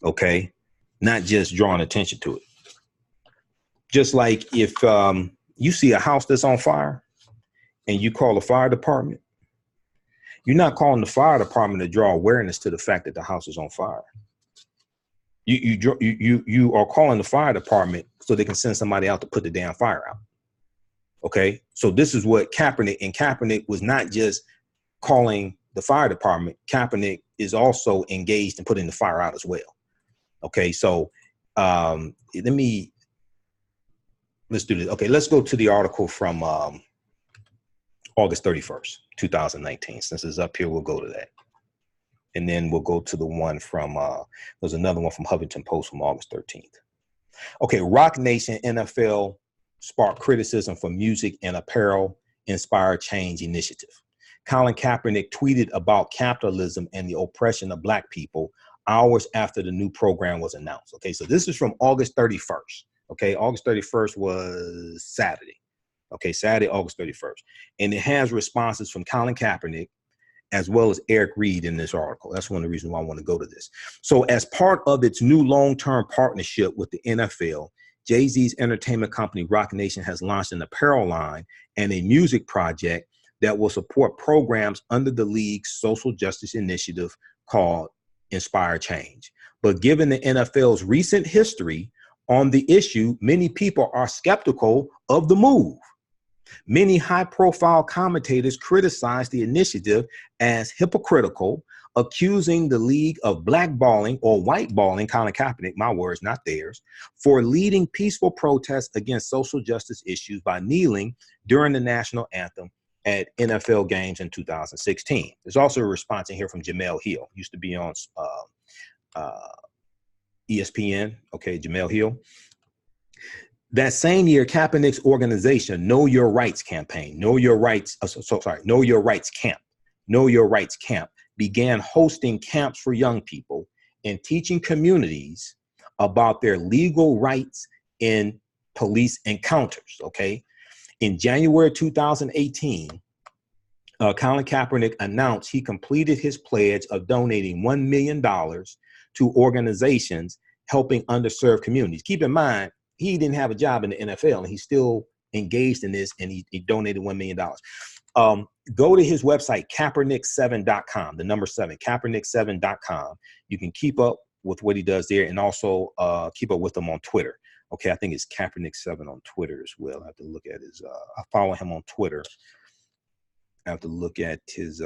okay? Not just drawing attention to it. Just like if you see a house that's on fire and you call the fire department, you're not calling the fire department to draw awareness to the fact that the house is on fire. You are calling the fire department so they can send somebody out to put the damn fire out. Okay, so this is what Kaepernick was not just calling the fire department. Kaepernick is also engaged in putting the fire out as well. Okay, so let's do this. Okay, let's go to the article from August 31st, 2019. Since it's up here, we'll go to that. And then we'll go to the one from, there's another one from Huffington Post from August 13th. Okay, Roc Nation NFL sparked criticism for music and apparel inspired change initiative. Colin Kaepernick tweeted about capitalism and the oppression of Black people hours after the new program was announced. Okay, so this is from August 31st. Okay, August 31st was Saturday. Okay, Saturday, August 31st. And it has responses from Colin Kaepernick as well as Eric Reed in this article. That's one of the reasons why I want to go to this. So as part of its new long-term partnership with the NFL, Jay-Z's entertainment company, Roc Nation, has launched an apparel line and a music project that will support programs under the league's social justice initiative called Inspire Change. But given the NFL's recent history on the issue, many people are skeptical of the move. Many high-profile commentators criticize the initiative as hypocritical, accusing the league of blackballing or whiteballing Colin Kaepernick, my words, not theirs, for leading peaceful protests against social justice issues by kneeling during the national anthem at NFL games in 2016. There's also a response in here from Jamel Hill, used to be on ESPN. Okay, Jamel Hill. That same year, Kaepernick's organization, Know Your Rights campaign, Know Your Rights, Know Your Rights Camp, Know Your Rights Camp began hosting camps for young people and teaching communities about their legal rights in police encounters, okay? In January 2018, Colin Kaepernick announced he completed his pledge of donating $1 million to organizations helping underserved communities. Keep in mind, he didn't have a job in the NFL, and he's still engaged in this, and he donated $1 million. Go to his website, Kaepernick7.com, the number 7, Kaepernick7.com. You can keep up with what he does there, and also keep up with him on Twitter. Okay, I think it's Kaepernick7 on Twitter as well. I have to look at his, I follow him on Twitter. I have to look at his,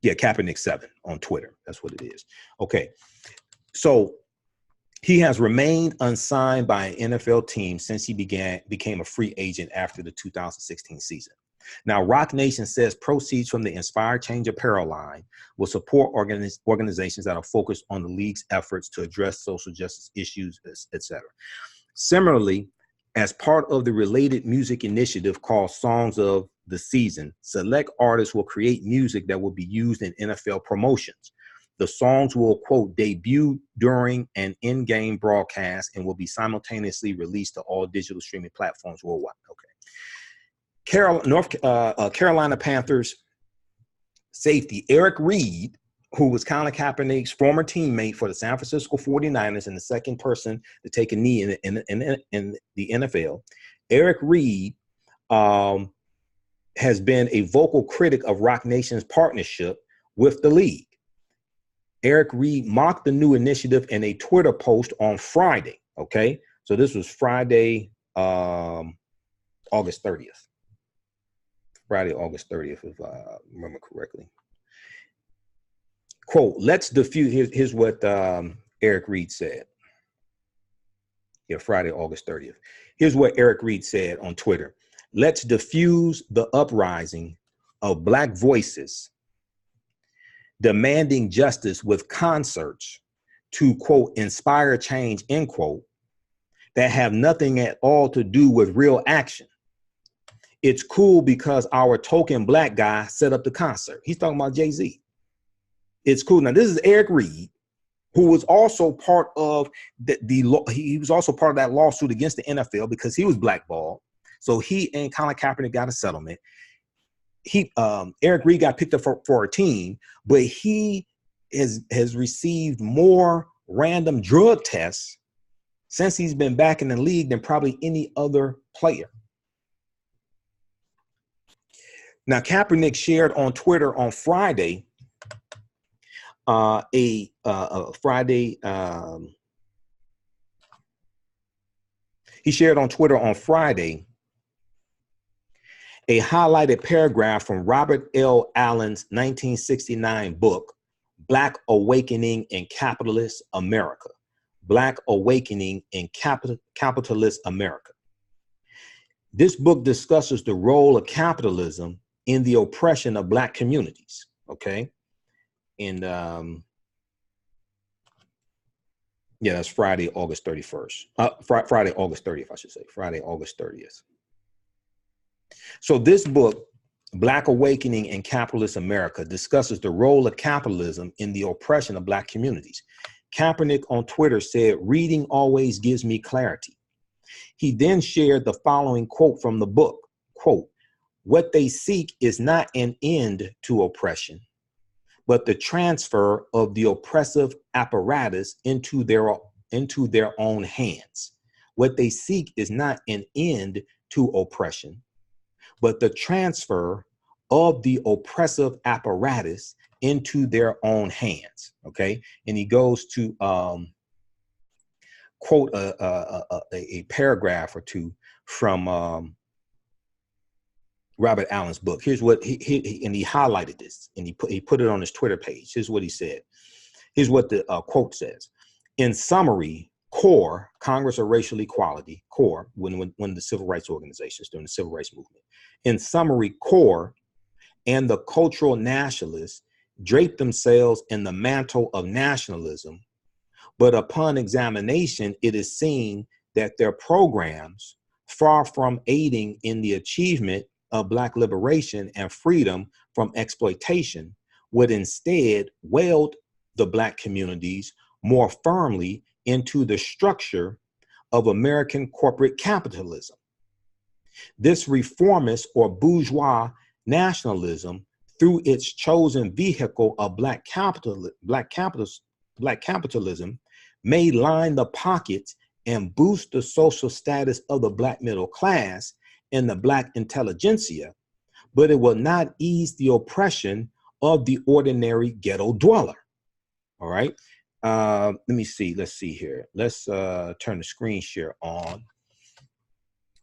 Kaepernick7 on Twitter. That's what it is. Okay, so he has remained unsigned by an NFL team since he became a free agent after the 2016 season. Now, Roc Nation says proceeds from the Inspire Change apparel line will support organizations that are focused on the league's efforts to address social justice issues, etc. Similarly, as part of the related music initiative called Songs of the Season, select artists will create music that will be used in NFL promotions. The songs will, quote, debut during an in-game broadcast and will be simultaneously released to all digital streaming platforms worldwide. Okay. North Carolina Panthers safety Eric Reid, who was Colin Kaepernick's former teammate for the San Francisco 49ers and the second person to take a knee in the NFL. Eric Reid has been a vocal critic of Roc Nation's partnership with the league. Eric Reid mocked the new initiative in a Twitter post on Friday. Okay, so this was Friday, August 30th. Friday, August 30th, if I remember correctly. Quote, let's diffuse, here's what Eric Reid said. Yeah, Friday, August 30th. Here's what Eric Reid said on Twitter. Let's diffuse the uprising of Black voices demanding justice with concerts to, quote, inspire change, end quote, that have nothing at all to do with real action. It's cool because our token Black guy set up the concert. He's talking about Jay-Z. It's cool. Now, this is Eric Reid, who was also part of he was also part of that lawsuit against the NFL because he was blackballed. So he and Colin Kaepernick got a settlement. Eric Reid got picked up for a team, but he has received more random drug tests since he's been back in the league than probably any other player. Now, Kaepernick shared on Twitter on Friday he shared on Twitter on Friday a highlighted paragraph from Robert L. Allen's 1969 book, Black Awakening in Capitalist America. Black Awakening in Capitalist America. This book discusses the role of capitalism in the oppression of Black communities, okay? And that's Friday, August 31st. Friday, August 30th, I should say. Friday, August 30th. So this book, Black Awakening in Capitalist America, discusses the role of capitalism in the oppression of Black communities. Kaepernick on Twitter said, reading always gives me clarity. He then shared the following quote from the book, quote, what they seek is not an end to oppression, but the transfer of the oppressive apparatus into their own hands. What they seek is not an end to oppression, but the transfer of the oppressive apparatus into their own hands. Okay, and he goes to quote a paragraph or two from Robert Allen's book. Here's what he highlighted this, and he put it on his Twitter page. Here's what he said. Here's what the quote says. In summary, CORE, Congress of Racial Equality, CORE, when the civil rights organizations during the civil rights movement. In summary, CORE and the cultural nationalists drape themselves in the mantle of nationalism, but upon examination, it is seen that their programs, far from aiding in the achievement of Black liberation and freedom from exploitation, would instead weld the Black communities more firmly into the structure of American corporate capitalism. This reformist or bourgeois nationalism, through its chosen vehicle of Black capitalism, may line the pockets and boost the social status of the Black middle class and the Black intelligentsia, but it will not ease the oppression of the ordinary ghetto dweller. All right. Let me see. Let's see here. Let's turn the screen share on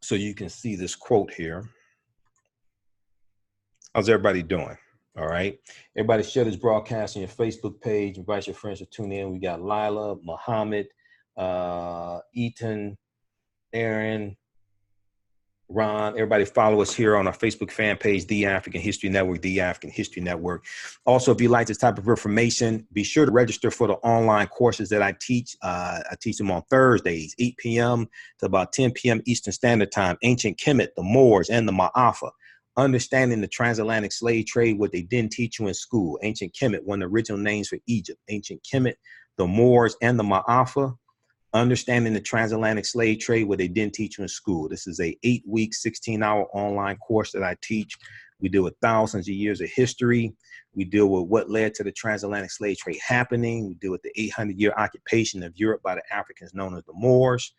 so you can see this quote here. How's everybody doing? All right. Everybody share this broadcast on your Facebook page. Invite your friends to tune in. We got Lila, Muhammad, Ethan, Aaron, Ron. Everybody follow us here on our Facebook fan page, The African History Network, The African History Network. Also, if you like this type of information, be sure to register for the online courses that I teach. I teach them on Thursdays, 8 p.m. to about 10 p.m. Eastern Standard Time. Ancient Kemet, the Moors, and the Maafa. Understanding the transatlantic slave trade, what they didn't teach you in school. Ancient Kemet, one of the original names for Egypt. Ancient Kemet, the Moors, and the Maafa. Understanding the transatlantic slave trade, what they didn't teach you in school. This is a 8-week, 16-hour online course that I teach. We deal with thousands of years of history. We deal with what led to the transatlantic slave trade happening. We deal with the 800-year occupation of Europe by the Africans known as the Moors.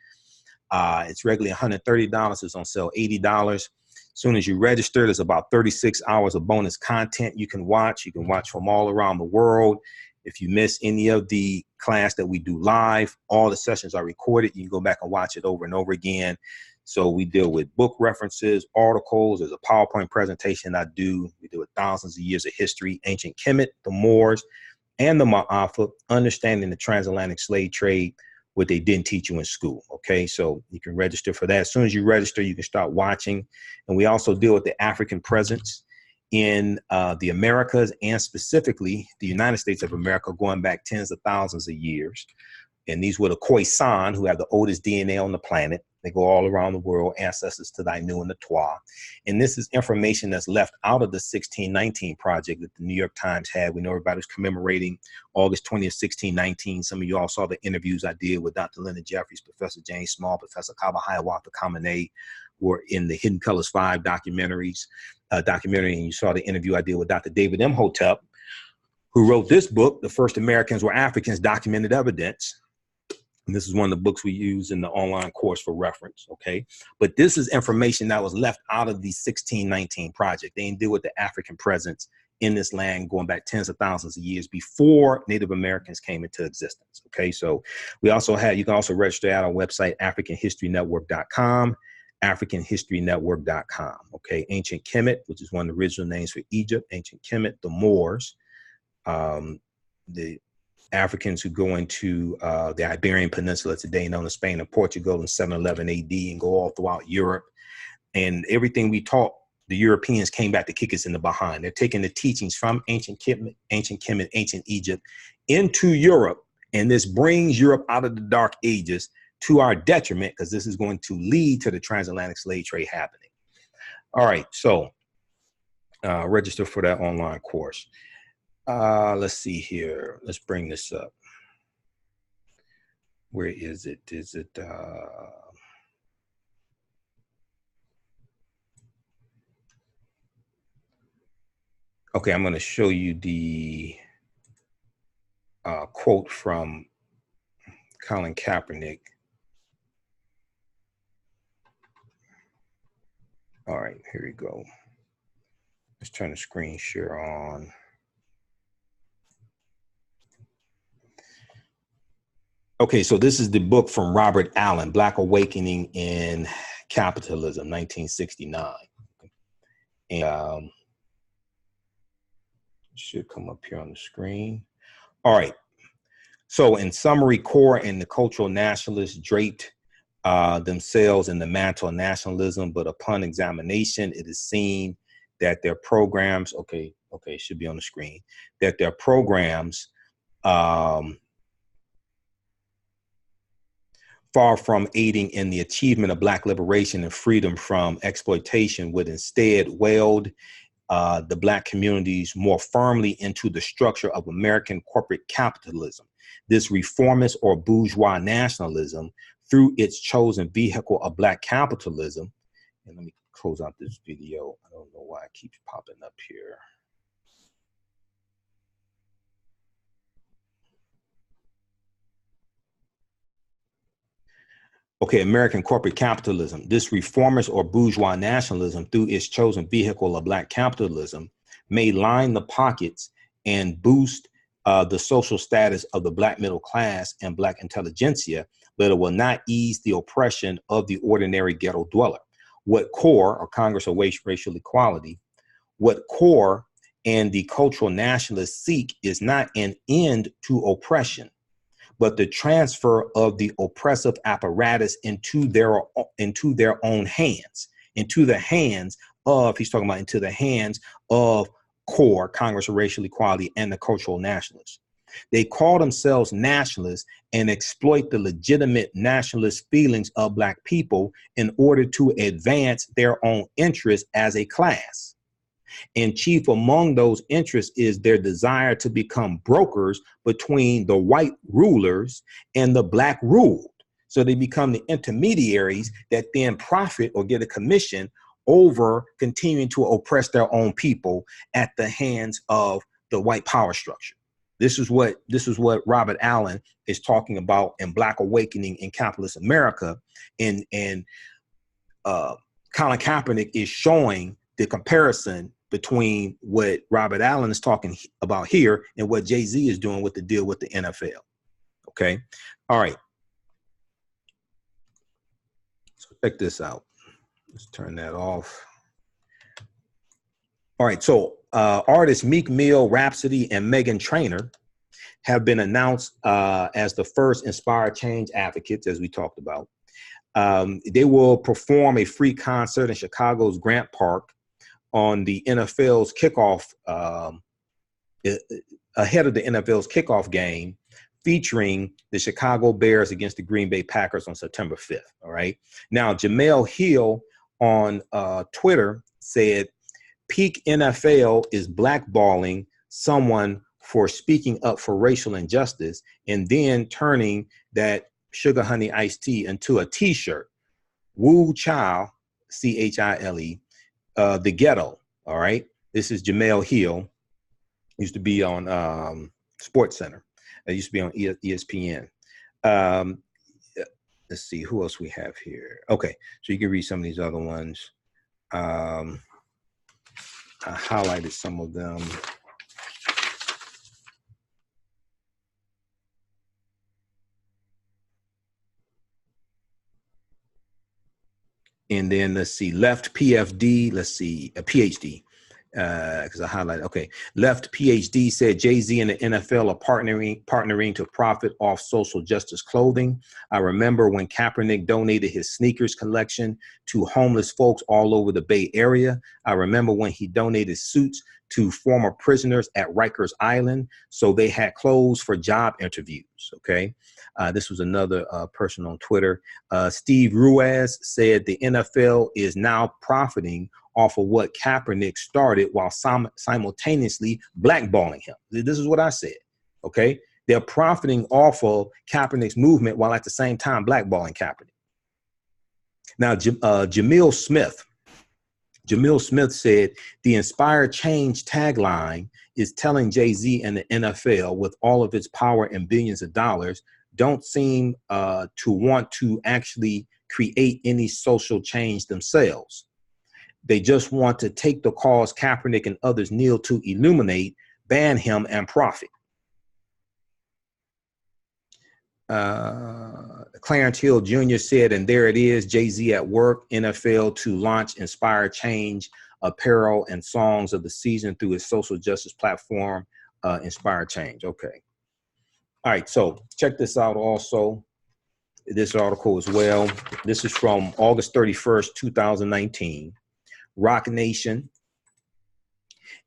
It's regularly $130. It's on sale $80. As soon as you register, there's about 36 hours of bonus content you can watch. You can watch from all around the world. If you miss any of the class that we do live, all the sessions are recorded. You can go back and watch it over and over again. So we deal with book references, articles. There's a PowerPoint presentation I do. We deal with thousands of years of history, ancient Kemet, the Moors, and the Maafa, understanding the transatlantic slave trade, what they didn't teach you in school. Okay, so you can register for that. As soon as you register, you can start watching. And we also deal with the African presence in the Americas, and specifically the United States of America, going back tens of thousands of years. And these were the Khoisan, who have the oldest DNA on the planet. They go all around the world, ancestors to thy new and the Twa. And this is information that's left out of the 1619 project that the New York Times had. We know everybody was commemorating August 20th, 1619. Some of you all saw the interviews I did with Dr. Leonard Jeffries, Professor James Small, Professor Kaba Hiawatha Kamene, were in the Hidden Colors 5 documentary, and you saw the interview I did with Dr. David Imhotep, who wrote this book, The First Americans Were Africans, Documented Evidence. And this is one of the books we use in the online course for reference, okay? But this is information that was left out of the 1619 project. They didn't deal with the African presence in this land going back tens of thousands of years before Native Americans came into existence, okay? So we also have, you can also register at our website, AfricanHistoryNetwork.com, AfricanHistoryNetwork.com, okay? Ancient Kemet, which is one of the original names for Egypt, Ancient Kemet, the Moors, the Africans who go into the Iberian Peninsula today, known as Spain and Portugal, in 711 AD, and go all throughout Europe. And everything we taught, the Europeans came back to kick us in the behind. They're taking the teachings from ancient Kemet, ancient Egypt into Europe. And this brings Europe out of the Dark Ages to our detriment, because this is going to lead to the transatlantic slave trade happening. All right, so register for that online course. Let's see here. Let's bring this up. Where is it? Is it? Okay, I'm going to show you the quote from Colin Kaepernick. All right, here we go. Let's turn the screen share on. Okay, so this is the book from Robert Allen, Black Awakening in Capitalism, 1969. And should come up here on the screen. All right. So in summary, core and the cultural nationalists draped themselves in the mantle of nationalism, but upon examination, it is seen that their programs, okay, it should be on the screen, that their programs far from aiding in the achievement of Black liberation and freedom from exploitation, would instead weld the Black communities more firmly into the structure of American corporate capitalism. This reformist or bourgeois nationalism, through its chosen vehicle of Black capitalism, and let me close out this video. I don't know why it keeps popping up here. Okay, American corporate capitalism. This reformist or bourgeois nationalism, through its chosen vehicle of Black capitalism, may line the pockets and boost the social status of the Black middle class and Black intelligentsia, but it will not ease the oppression of the ordinary ghetto dweller. What CORE, or Congress of Racial Equality, what CORE and the cultural nationalists seek is not an end to oppression, but the transfer of the oppressive apparatus into their own hands, into the hands of, he's talking about into the hands of CORE, Congress of Racial Equality, and the cultural nationalists. They call themselves nationalists and exploit the legitimate nationalist feelings of Black people in order to advance their own interests as a class. And chief among those interests is their desire to become brokers between the white rulers and the Black ruled. So they become the intermediaries that then profit or get a commission over continuing to oppress their own people at the hands of the white power structure. This is what Robert Allen is talking about in Black Awakening in Capitalist America. And Colin Kaepernick is showing the comparison between what Robert Allen is talking about here and what Jay-Z is doing with the deal with the NFL. Okay. All right. So check this out. Let's turn that off. All right. So artists Meek Mill, Rhapsody, and Meghan Trainor have been announced as the first Inspire Change advocates, as we talked about. They will perform a free concert in Chicago's Grant Park on the NFL's kickoff, ahead of the NFL's kickoff game, featuring the Chicago Bears against the Green Bay Packers on September 5th. All right. Now, Jamel Hill on Twitter said, peak NFL is blackballing someone for speaking up for racial injustice and then turning that sugar honey iced tea into a t-shirt. Wu Child, C-H-I-L-E, the ghetto. All right. This is Jamel Hill. Used to be on Sports Center. It used to be on ESPN. Let's see who else we have here. Okay. So you can read some of these other ones. I highlighted some of them. And then let's see, Left PFD, let's see, a PhD, because I highlighted, okay. Left PhD said Jay-Z and the NFL are partnering to profit off social justice clothing. I remember when Kaepernick donated his sneakers collection to homeless folks all over the Bay Area. I remember when he donated suits to former prisoners at Rikers Island, so they had clothes for job interviews, okay? This was another person on Twitter. Steve Ruiz said the NFL is now profiting off of what Kaepernick started while simultaneously blackballing him. This is what I said, okay? They're profiting off of Kaepernick's movement while at the same time blackballing Kaepernick. Now, Jamil Smith said the Inspire Change tagline is telling Jay-Z and the NFL, with all of its power and billions of dollars, don't seem to want to actually create any social change themselves. They just want to take the cause Kaepernick and others kneel to illuminate, ban him, and profit. Clarence Hill Jr. said, and there it is, Jay-Z at work, NFL to launch Inspire Change apparel and songs of the season through its social justice platform, Inspire Change. Okay. All right, so check this out also, this article as well. This is from August 31st, 2019. Roc Nation,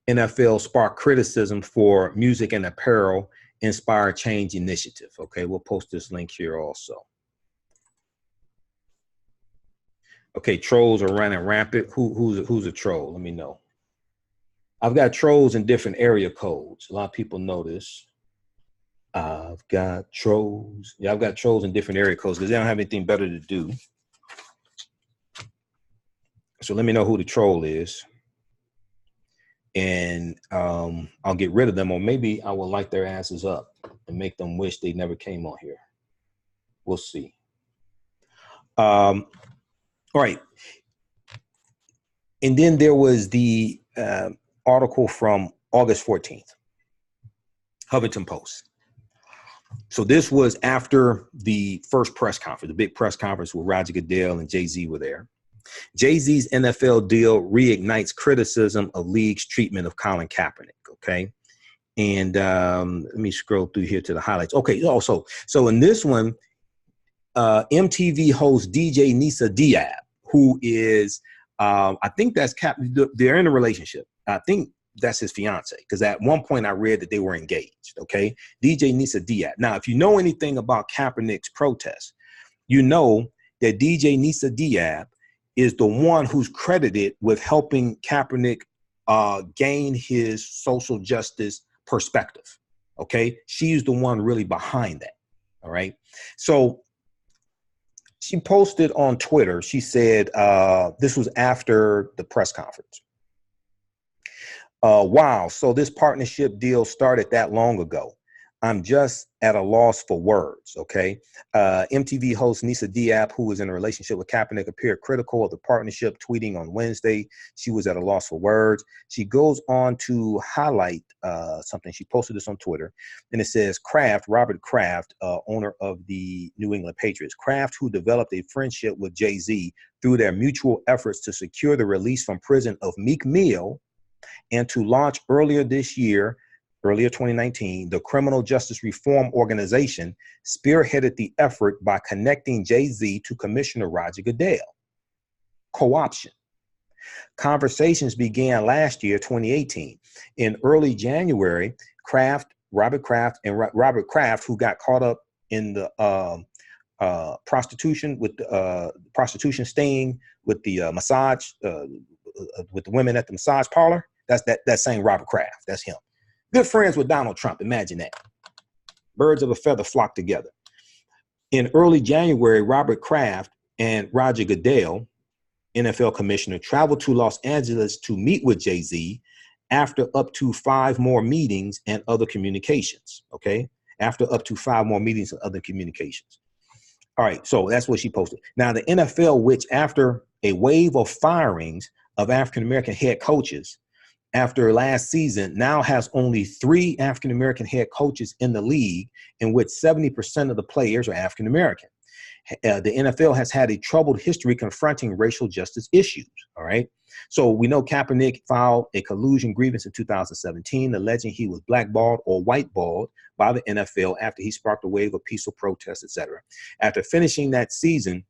NFL spark criticism for music and apparel Inspire Change initiative. Okay, we'll post this link here also. Okay, trolls are running rampant. Who's a troll? Let me know. I've got trolls in different area codes. A lot of people know this. I've got trolls. Yeah, I've got trolls in different area codes because they don't have anything better to do. So let me know who the troll is. And I'll get rid of them, or maybe I will light their asses up and make them wish they never came on here. We'll see. All right. And then there was the article from August 14th, Huffington Post. So this was after the first press conference, the big press conference where Roger Goodell and Jay-Z were there. Jay-Z's NFL deal reignites criticism of league's treatment of Colin Kaepernick. Okay. And let me scroll through here to the highlights. Okay. Also, so in this one, MTV host DJ Nisa Diab, who is, I think that's they're in a relationship. I think that's his fiance, because at one point I read that they were engaged. Okay. DJ Nisa Diab. Now, if you know anything about Kaepernick's protest, you know that DJ Nisa Diab is the one who's credited with helping Kaepernick gain his social justice perspective. Okay. She's the one really behind that. All right. So she posted on Twitter, she said, this was after the press conference. Wow, so this partnership deal started that long ago. I'm just at a loss for words, okay? MTV host Nisa Diab, who was in a relationship with Kaepernick, appeared critical of the partnership, tweeting on Wednesday. She was at a loss for words. She goes on to highlight something. She posted this on Twitter, and it says, Robert Kraft, owner of the New England Patriots. Kraft, who developed a friendship with Jay-Z through their mutual efforts to secure the release from prison of Meek Mill and to launch earlier 2019, the Criminal Justice Reform Organization spearheaded the effort by connecting Jay-Z to Commissioner Roger Goodell. Co-option. Conversations began last year, 2018. In early January, Robert Kraft, who got caught up in the prostitution sting with the massage, with the women at the massage parlor. That's that same Robert Kraft. That's him. Good friends with Donald Trump. Imagine that. Birds of a feather flock together. In early January, Robert Kraft and Roger Goodell, NFL commissioner, traveled to Los Angeles to meet with Jay-Z after up to 5 more meetings and other communications. Okay. After up to 5 more meetings and other communications. All right. So that's what she posted. Now, the NFL, which after a wave of firings of African-American head coaches, after last season, now has only 3 African-American head coaches in the league, in which 70% of the players are African-American. The NFL has had a troubled history confronting racial justice issues. All right. So we know Kaepernick filed a collusion grievance in 2017, alleging he was blackballed or whiteballed by the NFL after he sparked a wave of peaceful protests, etc. After finishing that season,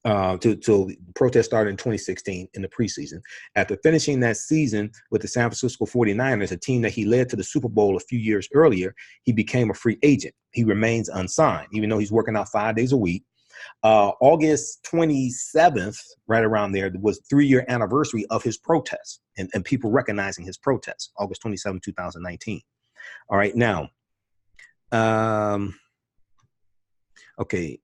till the protest started in 2016 in the preseason. After finishing that season with the San Francisco 49ers, a team that he led to the Super Bowl a few years earlier, he became a free agent. He remains unsigned, even though he's working out 5 days a week. August 27th, right around there, was 3-year anniversary of his protest and people recognizing his protest, August 27, 2019. All right, now, okay.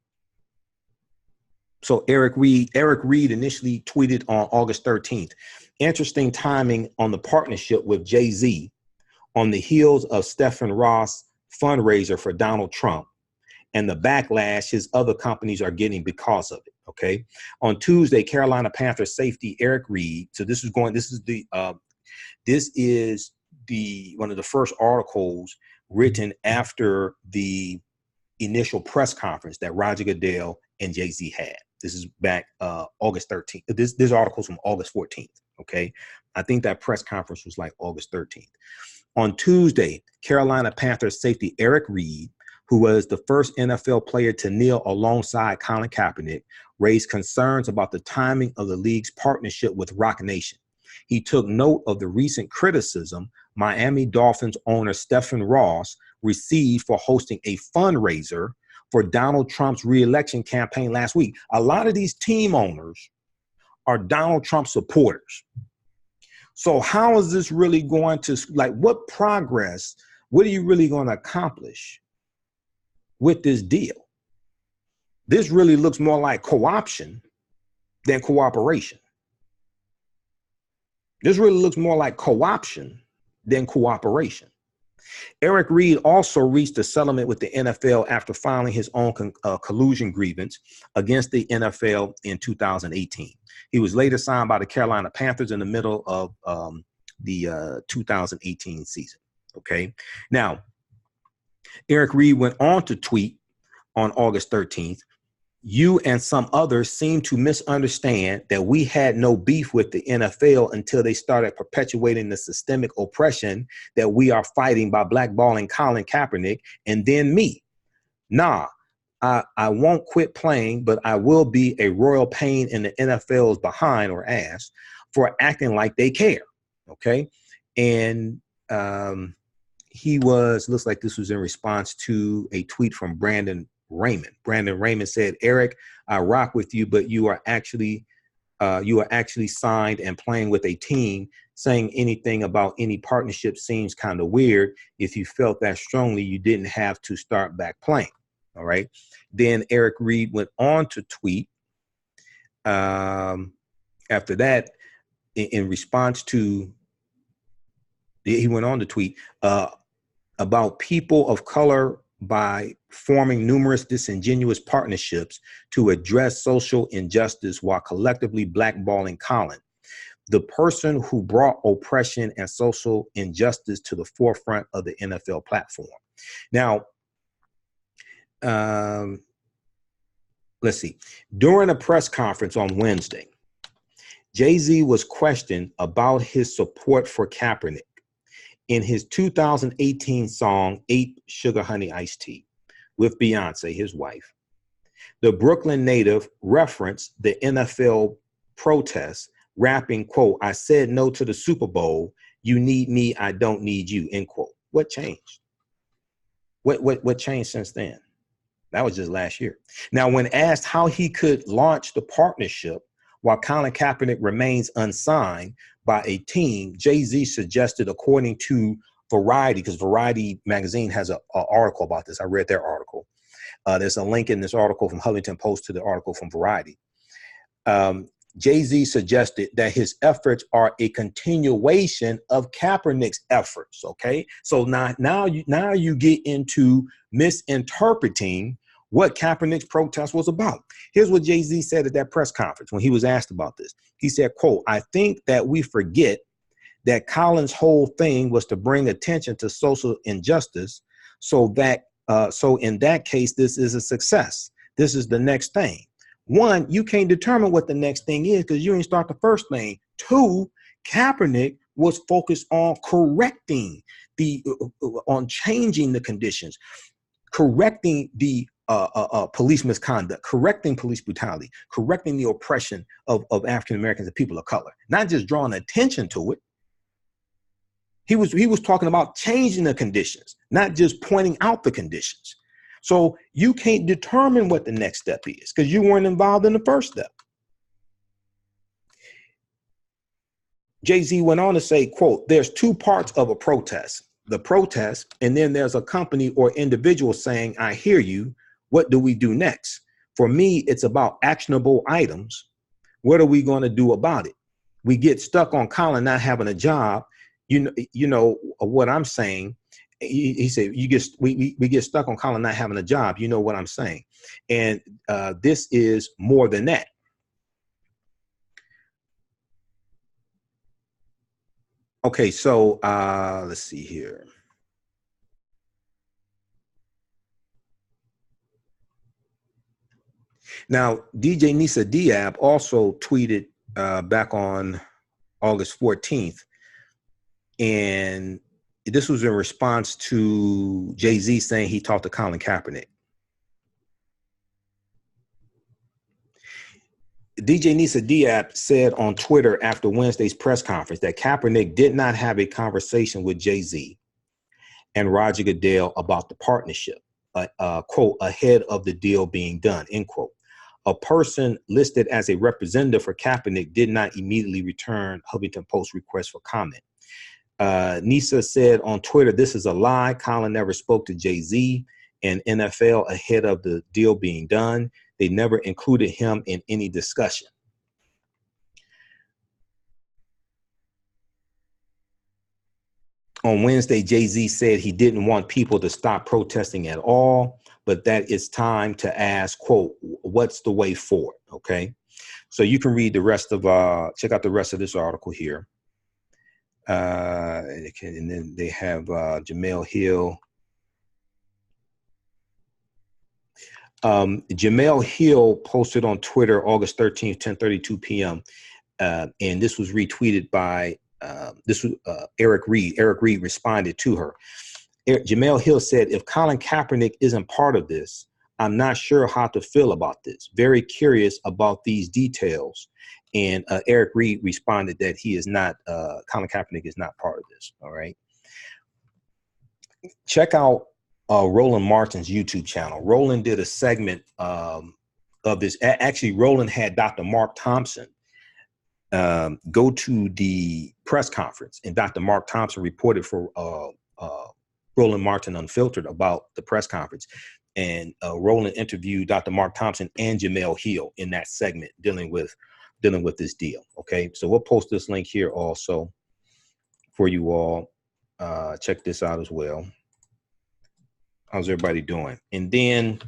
So Eric Reed initially tweeted on August 13th, interesting timing on the partnership with Jay-Z on the heels of Stephen Ross' fundraiser for Donald Trump and the backlash his other companies are getting because of it. Okay. On Tuesday, Carolina Panthers safety Eric Reed. So this is one of the first articles written after the initial press conference that Roger Goodell and Jay-Z had. This is back August 13th. This article's from August 14th. Okay. I think that press conference was like August 13th. On Tuesday, Carolina Panthers safety Eric Reed, who was the first NFL player to kneel alongside Colin Kaepernick, raised concerns about the timing of the league's partnership with Roc Nation. He took note of the recent criticism Miami Dolphins owner Stephen Ross received for hosting a fundraiser for Donald Trump's re-election campaign last week. A lot of these team owners are Donald Trump supporters. So how is this really going to, like, what progress, what are you really going to accomplish with this deal? This really looks more like co-option than cooperation. This really looks more like co-option than cooperation. Eric Reed also reached a settlement with the NFL after filing his own collusion grievance against the NFL in 2018. He was later signed by the Carolina Panthers in the middle of the 2018 season. Okay. Now, Eric Reed went on to tweet on August 13th, "You and some others seem to misunderstand that we had no beef with the NFL until they started perpetuating the systemic oppression that we are fighting by blackballing Colin Kaepernick and then me. Nah, I won't quit playing, but I will be a royal pain in the NFL's behind or ass for acting like they care." Okay. And looks like this was in response to a tweet from Brandon Raymond. Brandon Raymond said, "Eric, I rock with you, but you are actually signed and playing with a team. Saying anything about any partnership seems kind of weird. If you felt that strongly, you didn't have to start back playing." All right. Then Eric Reed went on to tweet after that in response to, he went on to tweet about people of color by forming numerous disingenuous partnerships to address social injustice while collectively blackballing Colin, the person who brought oppression and social injustice to the forefront of the NFL platform. Now, let's see. During a press conference on Wednesday, Jay-Z was questioned about his support for Kaepernick in his 2018 song, 8 Sugar Honey Iced Tea, with Beyonce, his wife. The Brooklyn native referenced the NFL protests, rapping, quote, "I said no to the Super Bowl. You need me, I don't need you," end quote. What changed? What changed since then? That was just last year. Now, when asked how he could launch the partnership while Colin Kaepernick remains unsigned by a team, Jay-Z suggested, according to Variety, because Variety magazine has an article about this. I read their article. There's a link in this article from Huffington Post to the article from Variety. Jay-Z suggested that his efforts are a continuation of Kaepernick's efforts. Okay, so now you get into misinterpreting what Kaepernick's protest was about. Here's what Jay-Z said at that press conference when he was asked about this. He said, quote, "I think that we forget that Colin's whole thing was to bring attention to social injustice, so in that case, this is a success. This is the next thing. One, you can't determine what the next thing is because you ain't start the first thing. Two, Kaepernick was focused on correcting on changing the conditions, correcting the police misconduct, correcting police brutality, correcting the oppression of African Americans and people of color, not just drawing attention to it. He was talking about changing the conditions, not just pointing out the conditions. So you can't determine what the next step is because you weren't involved in the first step." Jay-Z went on to say, quote, "There's two parts of a protest, the protest, and then there's a company or individual saying, 'I hear you. What do we do next?' For me, it's about actionable items. What are we going to do about it? We get stuck on Colin not having a job. You know what I'm saying." He said, we get stuck on Colin not having a job. You know what I'm saying? And this is more than that. Okay, so let's see here. Now, DJ Nisa Diab also tweeted back on August 14th, and this was in response to Jay-Z saying he talked to Colin Kaepernick. DJ Nisa Diab said on Twitter after Wednesday's press conference that Kaepernick did not have a conversation with Jay-Z and Roger Goodell about the partnership, quote, ahead of the deal being done, end quote. a person listed as a representative for Kaepernick did not immediately return Huffington Post request for comment. Nisa said on Twitter, "This is a lie. Colin never spoke to Jay-Z and NFL ahead of the deal being done. They never included him in any discussion." On Wednesday, Jay-Z said he didn't want people to stop protesting at all, but that it's time to ask, quote, "What's the way forward?" Okay. So you can read the rest of, check out the rest of this article here. And then they have Jamel Hill. Jamel Hill posted on Twitter August 13th, 10:32 p.m. And this was retweeted by Eric Reed. Eric Reed responded to her. Jamel Hill said, "If Colin Kaepernick isn't part of this, I'm not sure how to feel about this. Very curious about these details." And Eric Reed responded that he is not, Colin Kaepernick is not part of this. All right. Check out Roland Martin's YouTube channel. Roland did a segment of this. Actually, Roland had Dr. Mark Thompson go to the press conference, and Dr. Mark Thompson reported for Roland Martin Unfiltered about the press conference. And Roland interviewed Dr. Mark Thompson and Jamel Hill in that segment dealing with this deal. Okay, so we'll post this link here also for you all. Check this out as well. How's everybody doing? And then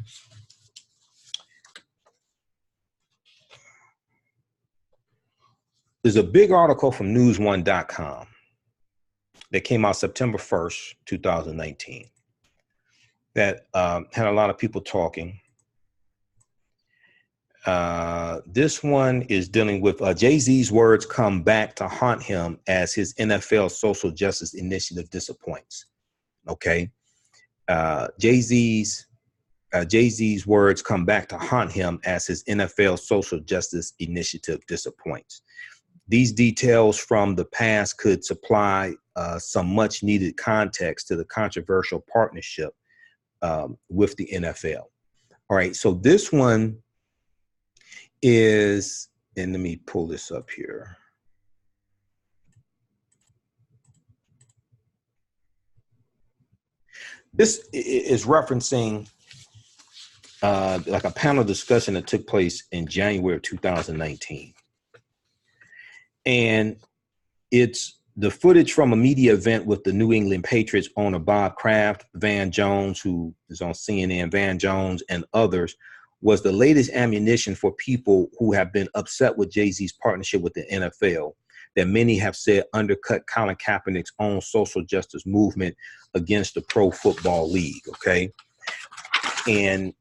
there's a big article from newsone.com that came out September 1st, 2019, that had a lot of people talking. This one is dealing with Jay-Z's words come back to haunt him as his NFL social justice initiative disappoints. Okay. Jay-Z's words come back to haunt him as his NFL social justice initiative disappoints. These details from the past could supply some much needed context to the controversial partnership with the NFL. All right. So this one is, and let me pull this up here. This is referencing like a panel discussion that took place in January of 2019. And it's the footage from a media event with the New England Patriots owner Bob Kraft, Van Jones, who is on CNN, Van Jones, and others, was the latest ammunition for people who have been upset with Jay-Z's partnership with the NFL that many have said undercut Colin Kaepernick's own social justice movement against the Pro Football League. Okay. And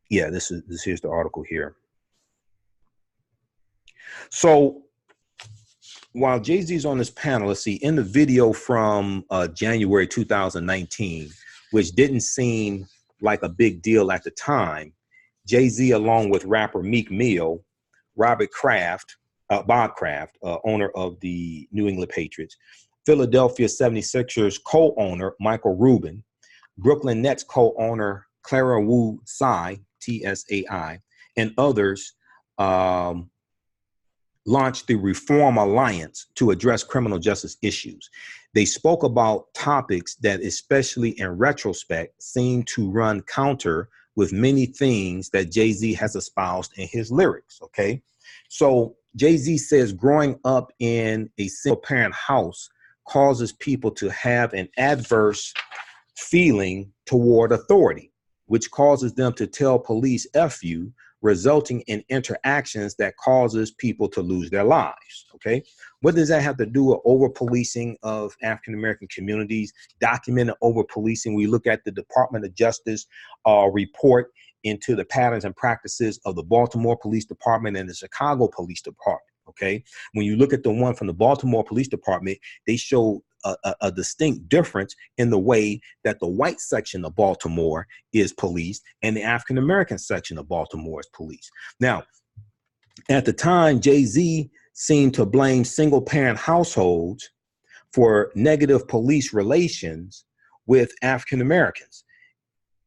yeah, here's the article here. So while Jay-Z's on this panel, let's see, in the video from January 2019, which didn't seem like a big deal at the time, Jay-Z, along with rapper Meek Mill, Bob Kraft, owner of the New England Patriots, Philadelphia 76ers co-owner Michael Rubin, Brooklyn Nets co-owner Clara Wu Tsai, Tsai, and others launched the Reform Alliance to address criminal justice issues. They spoke about topics that, especially in retrospect, seem to run counter with many things that Jay-Z has espoused in his lyrics. Okay. So Jay-Z says growing up in a single parent house causes people to have an adverse feeling toward authority, which causes them to tell police F you, resulting in interactions that causes people to lose their lives. Okay. What does that have to do with over-policing of African-American communities, documented over-policing? We look at the Department of Justice report into the patterns and practices of the Baltimore Police Department and the Chicago Police Department. Okay. When you look at the one from the Baltimore Police Department, they show a distinct difference in the way that the white section of Baltimore is policed and the African-American section of Baltimore is policed. Now, at the time, Jay-Z seemed to blame single-parent households for negative police relations with African-Americans,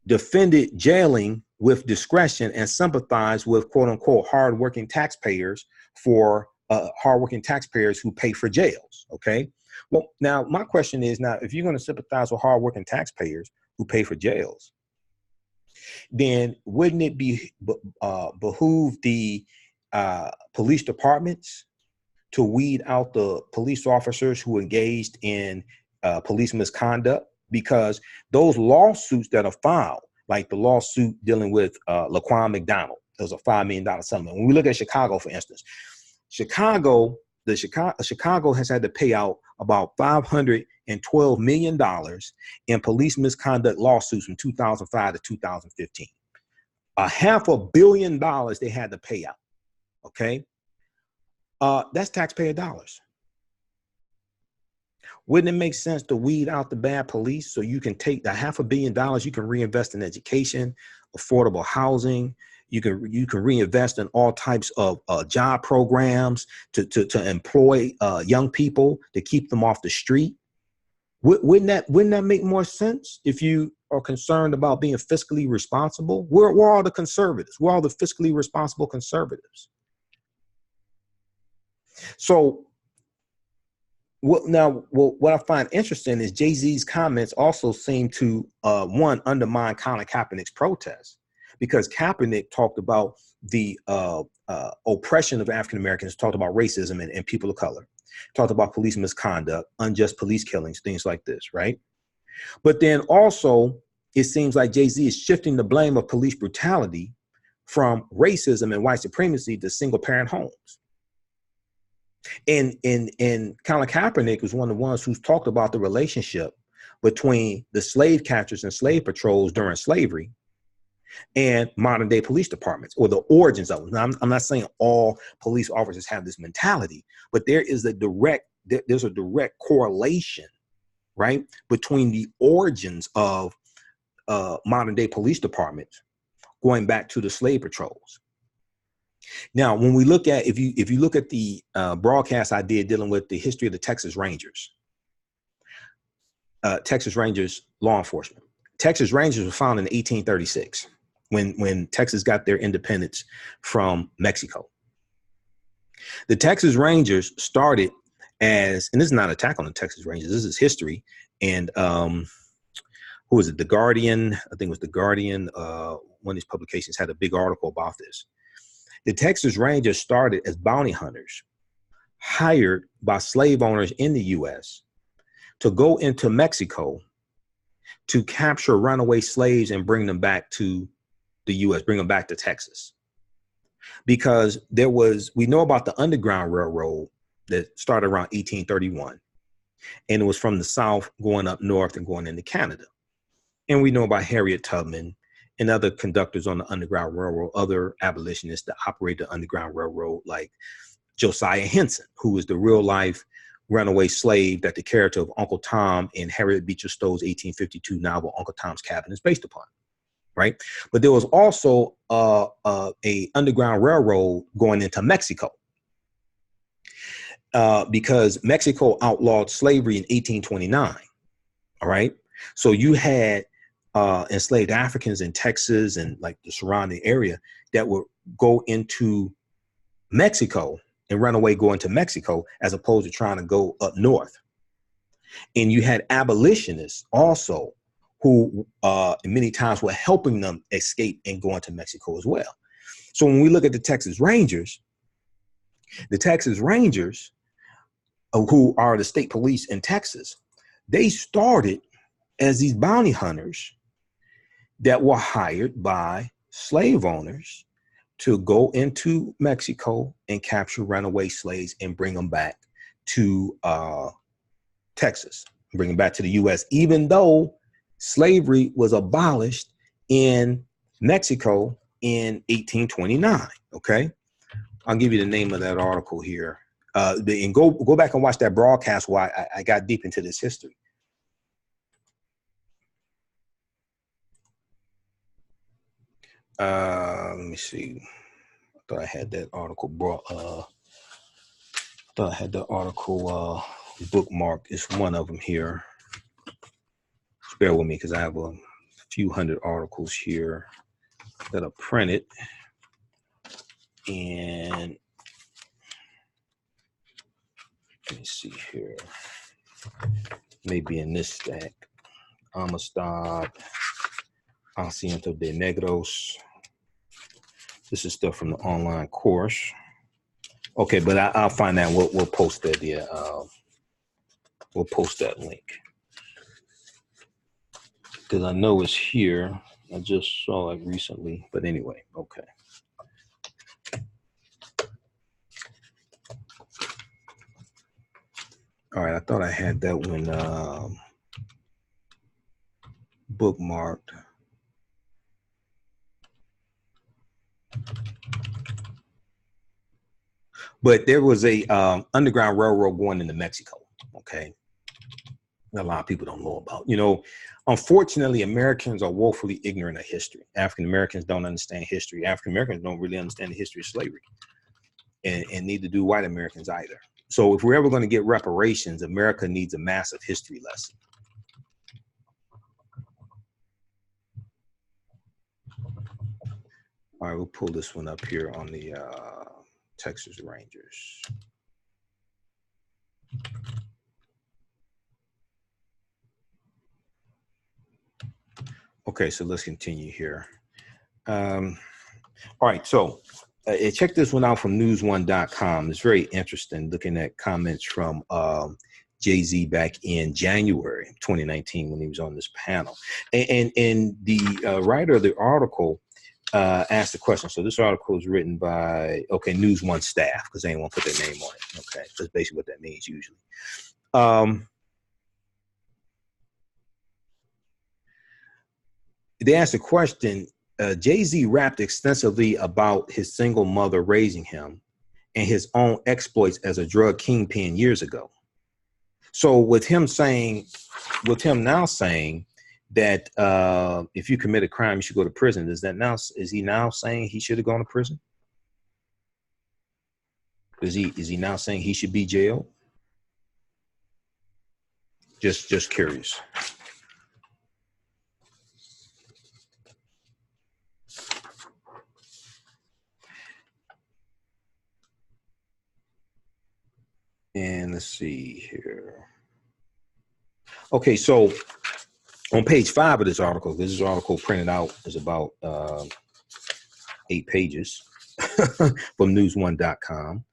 defended jailing with discretion and sympathize with quote unquote hardworking taxpayers for hardworking taxpayers who pay for jails. Okay. Well, now my question is, now, if you're going to sympathize with hardworking taxpayers who pay for jails, then wouldn't it behoove the police departments to weed out the police officers who engaged in police misconduct? Because those lawsuits that are filed, like the lawsuit dealing with Laquan McDonald, there was a $5 million settlement. When we look at Chicago, for instance, Chicago has had to pay out about $512 million in police misconduct lawsuits from 2005 to 2015. $500 million they had to pay out. Okay. That's taxpayer dollars. Wouldn't it make sense to weed out the bad police so you can take the $500 million, you can reinvest in education, affordable housing, you can reinvest in all types of job programs to employ young people, to keep them off the street? Wouldn't that make more sense if you are concerned about being fiscally responsible? We're all the conservatives. We're all the fiscally responsible conservatives. So what I find interesting is Jay-Z's comments also seem to, undermine Colin Kaepernick's protest, because Kaepernick talked about the oppression of African Americans, talked about racism and people of color, talked about police misconduct, unjust police killings, things like this, right? But then also, it seems like Jay-Z is shifting the blame of police brutality from racism and white supremacy to single-parent homes. And Colin Kaepernick was one of the ones who's talked about the relationship between the slave catchers and slave patrols during slavery and modern day police departments, or the origins of them. Now, I'm not saying all police officers have this mentality, but there's a direct correlation, right, between the origins of modern day police departments going back to the slave patrols. Now, when we look at, if you look at the broadcast I did dealing with the history of the Texas Rangers law enforcement. Texas Rangers were founded in 1836 when Texas got their independence from Mexico. The Texas Rangers started as, and this is not an attack on the Texas Rangers, this is history. And who was it? The Guardian, I think it was the Guardian, one of these publications had a big article about this. The Texas Rangers started as bounty hunters, hired by slave owners in the U.S. to go into Mexico to capture runaway slaves and bring them back to the U.S., bring them back to Texas. Because we know about the Underground Railroad that started around 1831. And it was from the South going up north and going into Canada. And we know about Harriet Tubman and other conductors on the Underground Railroad, other abolitionists that operate the Underground Railroad, like Josiah Henson, who was the real life runaway slave that the character of Uncle Tom in Harriet Beecher Stowe's 1852 novel, Uncle Tom's Cabin, is based upon, right? But there was also a Underground Railroad going into Mexico because Mexico outlawed slavery in 1829, all right? So you had enslaved Africans in Texas and like the surrounding area that would go into Mexico and run away, go into Mexico, as opposed to trying to go up north. And you had abolitionists also who many times were helping them escape and go into Mexico as well. So when we look at the Texas Rangers, who are the state police in Texas, they started as these bounty hunters that were hired by slave owners to go into Mexico and capture runaway slaves and bring them back to Texas, bring them back to the U.S., even though slavery was abolished in Mexico in 1829. Okay, I'll give you the name of that article here, and go back and watch that broadcast where I got deep into this history. Let me see. I thought I had that article bookmarked. It's one of them here. Just bear with me because I have a few hundred articles here. that are printed, and let me see here. Maybe in this stack. Amistad, Asiento de Negros. This is stuff from the online course. Okay, but I'll find that. We'll post that. Yeah, we'll post that link because I know it's here. I just saw it recently. But anyway, okay. All right, I thought I had that one bookmarked. But there was a underground railroad going into Mexico. Okay, a lot of people don't know about. You know, unfortunately, Americans are woefully ignorant of history. African Americans don't understand history. African Americans don't really understand the history of slavery, and neither do white Americans either. So if we're ever going to get reparations, America needs a massive history lesson. All right, we'll pull this one up here on the Texas Rangers. Okay, so let's continue here. All right, so check this one out from newsone.com. It's very interesting looking at comments from Jay-Z back in January 2019 when he was on this panel. And the writer of the article asked the question. So this article is written by, News One staff, because they ain't want to put their name on it. Okay, that's basically what that means usually. They asked the question, Jay-Z rapped extensively about his single mother raising him and his own exploits as a drug kingpin years ago. So with him now saying that if you commit a crime, you should go to prison, is he now saying he should have gone to prison? Is he now saying he should be jailed? Just curious. And let's see here. Okay, so on page 5 of this article printed out is about 8 pages from newsone.com.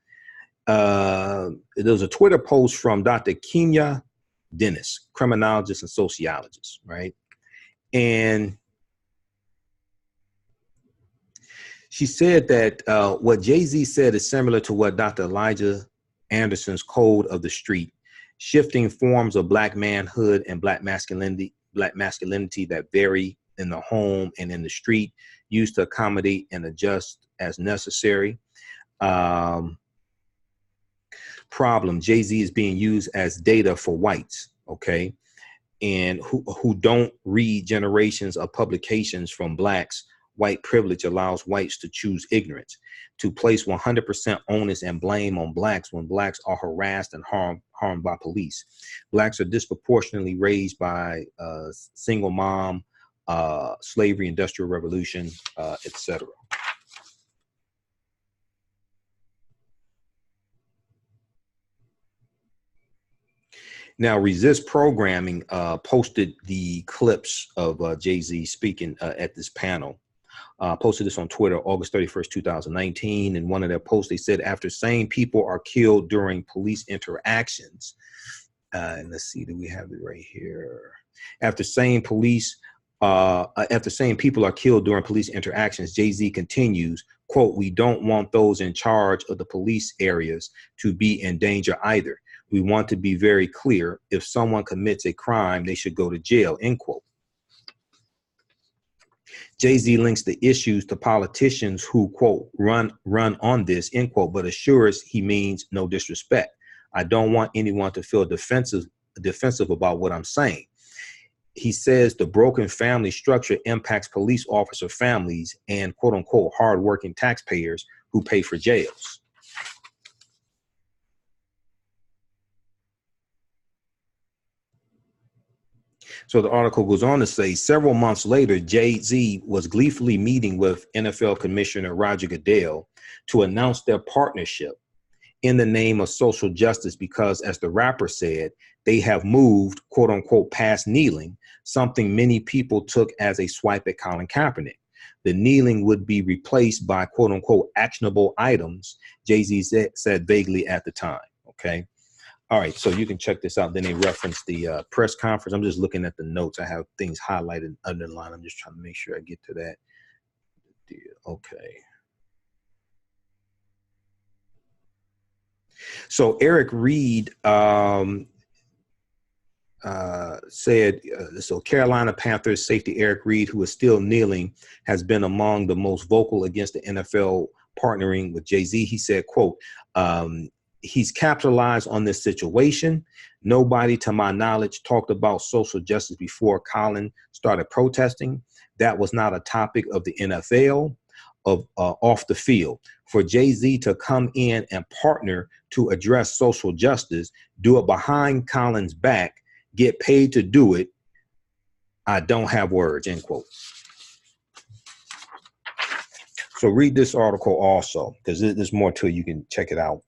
There was a Twitter post from Dr. Kenya Dennis, criminologist and sociologist, right? And she said that what Jay-Z said is similar to what Dr. Elijah Anderson's Code of the Street, shifting forms of Black manhood and Black masculinity that vary in the home and in the street, used to accommodate and adjust as necessary. Problem, Jay-Z is being used as data for whites, okay, and who don't read generations of publications from Blacks. White privilege allows whites to choose ignorance, to place 100% onus and blame on Blacks when Blacks are harassed and harmed by police. Blacks are disproportionately raised by single mom, slavery, industrial revolution, etc. Now, Resist Programming posted the clips of Jay-Z speaking at this panel. Posted this on Twitter, August 31st, 2019. In one of their posts, they said, after saying people are killed during police interactions, and let's see, do we have it right here? After saying people are killed during police interactions, Jay-Z continues, quote, we don't want those in charge of the police areas to be in danger either. We want to be very clear. If someone commits a crime, they should go to jail, end quote. Jay-Z links the issues to politicians who, quote, run on this, end quote, but assures he means no disrespect. I don't want anyone to feel defensive about what I'm saying. He says the broken family structure impacts police officer families and, quote unquote, hardworking taxpayers who pay for jails. So the article goes on to say several months later, Jay-Z was gleefully meeting with NFL Commissioner Roger Goodell to announce their partnership in the name of social justice because, as the rapper said, they have moved, quote unquote, past kneeling, something many people took as a swipe at Colin Kaepernick. The kneeling would be replaced by, quote unquote, actionable items, Jay-Z said vaguely at the time. Okay. All right. So you can check this out. Then they reference the press conference. I'm just looking at the notes. I have things highlighted, underlined. I'm just trying to make sure I get to that. Okay. So Eric Reed said, so Carolina Panthers safety Eric Reed, who is still kneeling, has been among the most vocal against the NFL partnering with Jay-Z. He said, quote, he's capitalized on this situation. Nobody, to my knowledge, talked about social justice before Colin started protesting. That was not a topic of the NFL, of off the field. For Jay-Z to come in and partner to address social justice, do it behind Colin's back, get paid to do it, I don't have words, end quote. So read this article also, because there's more to it. You can check it out.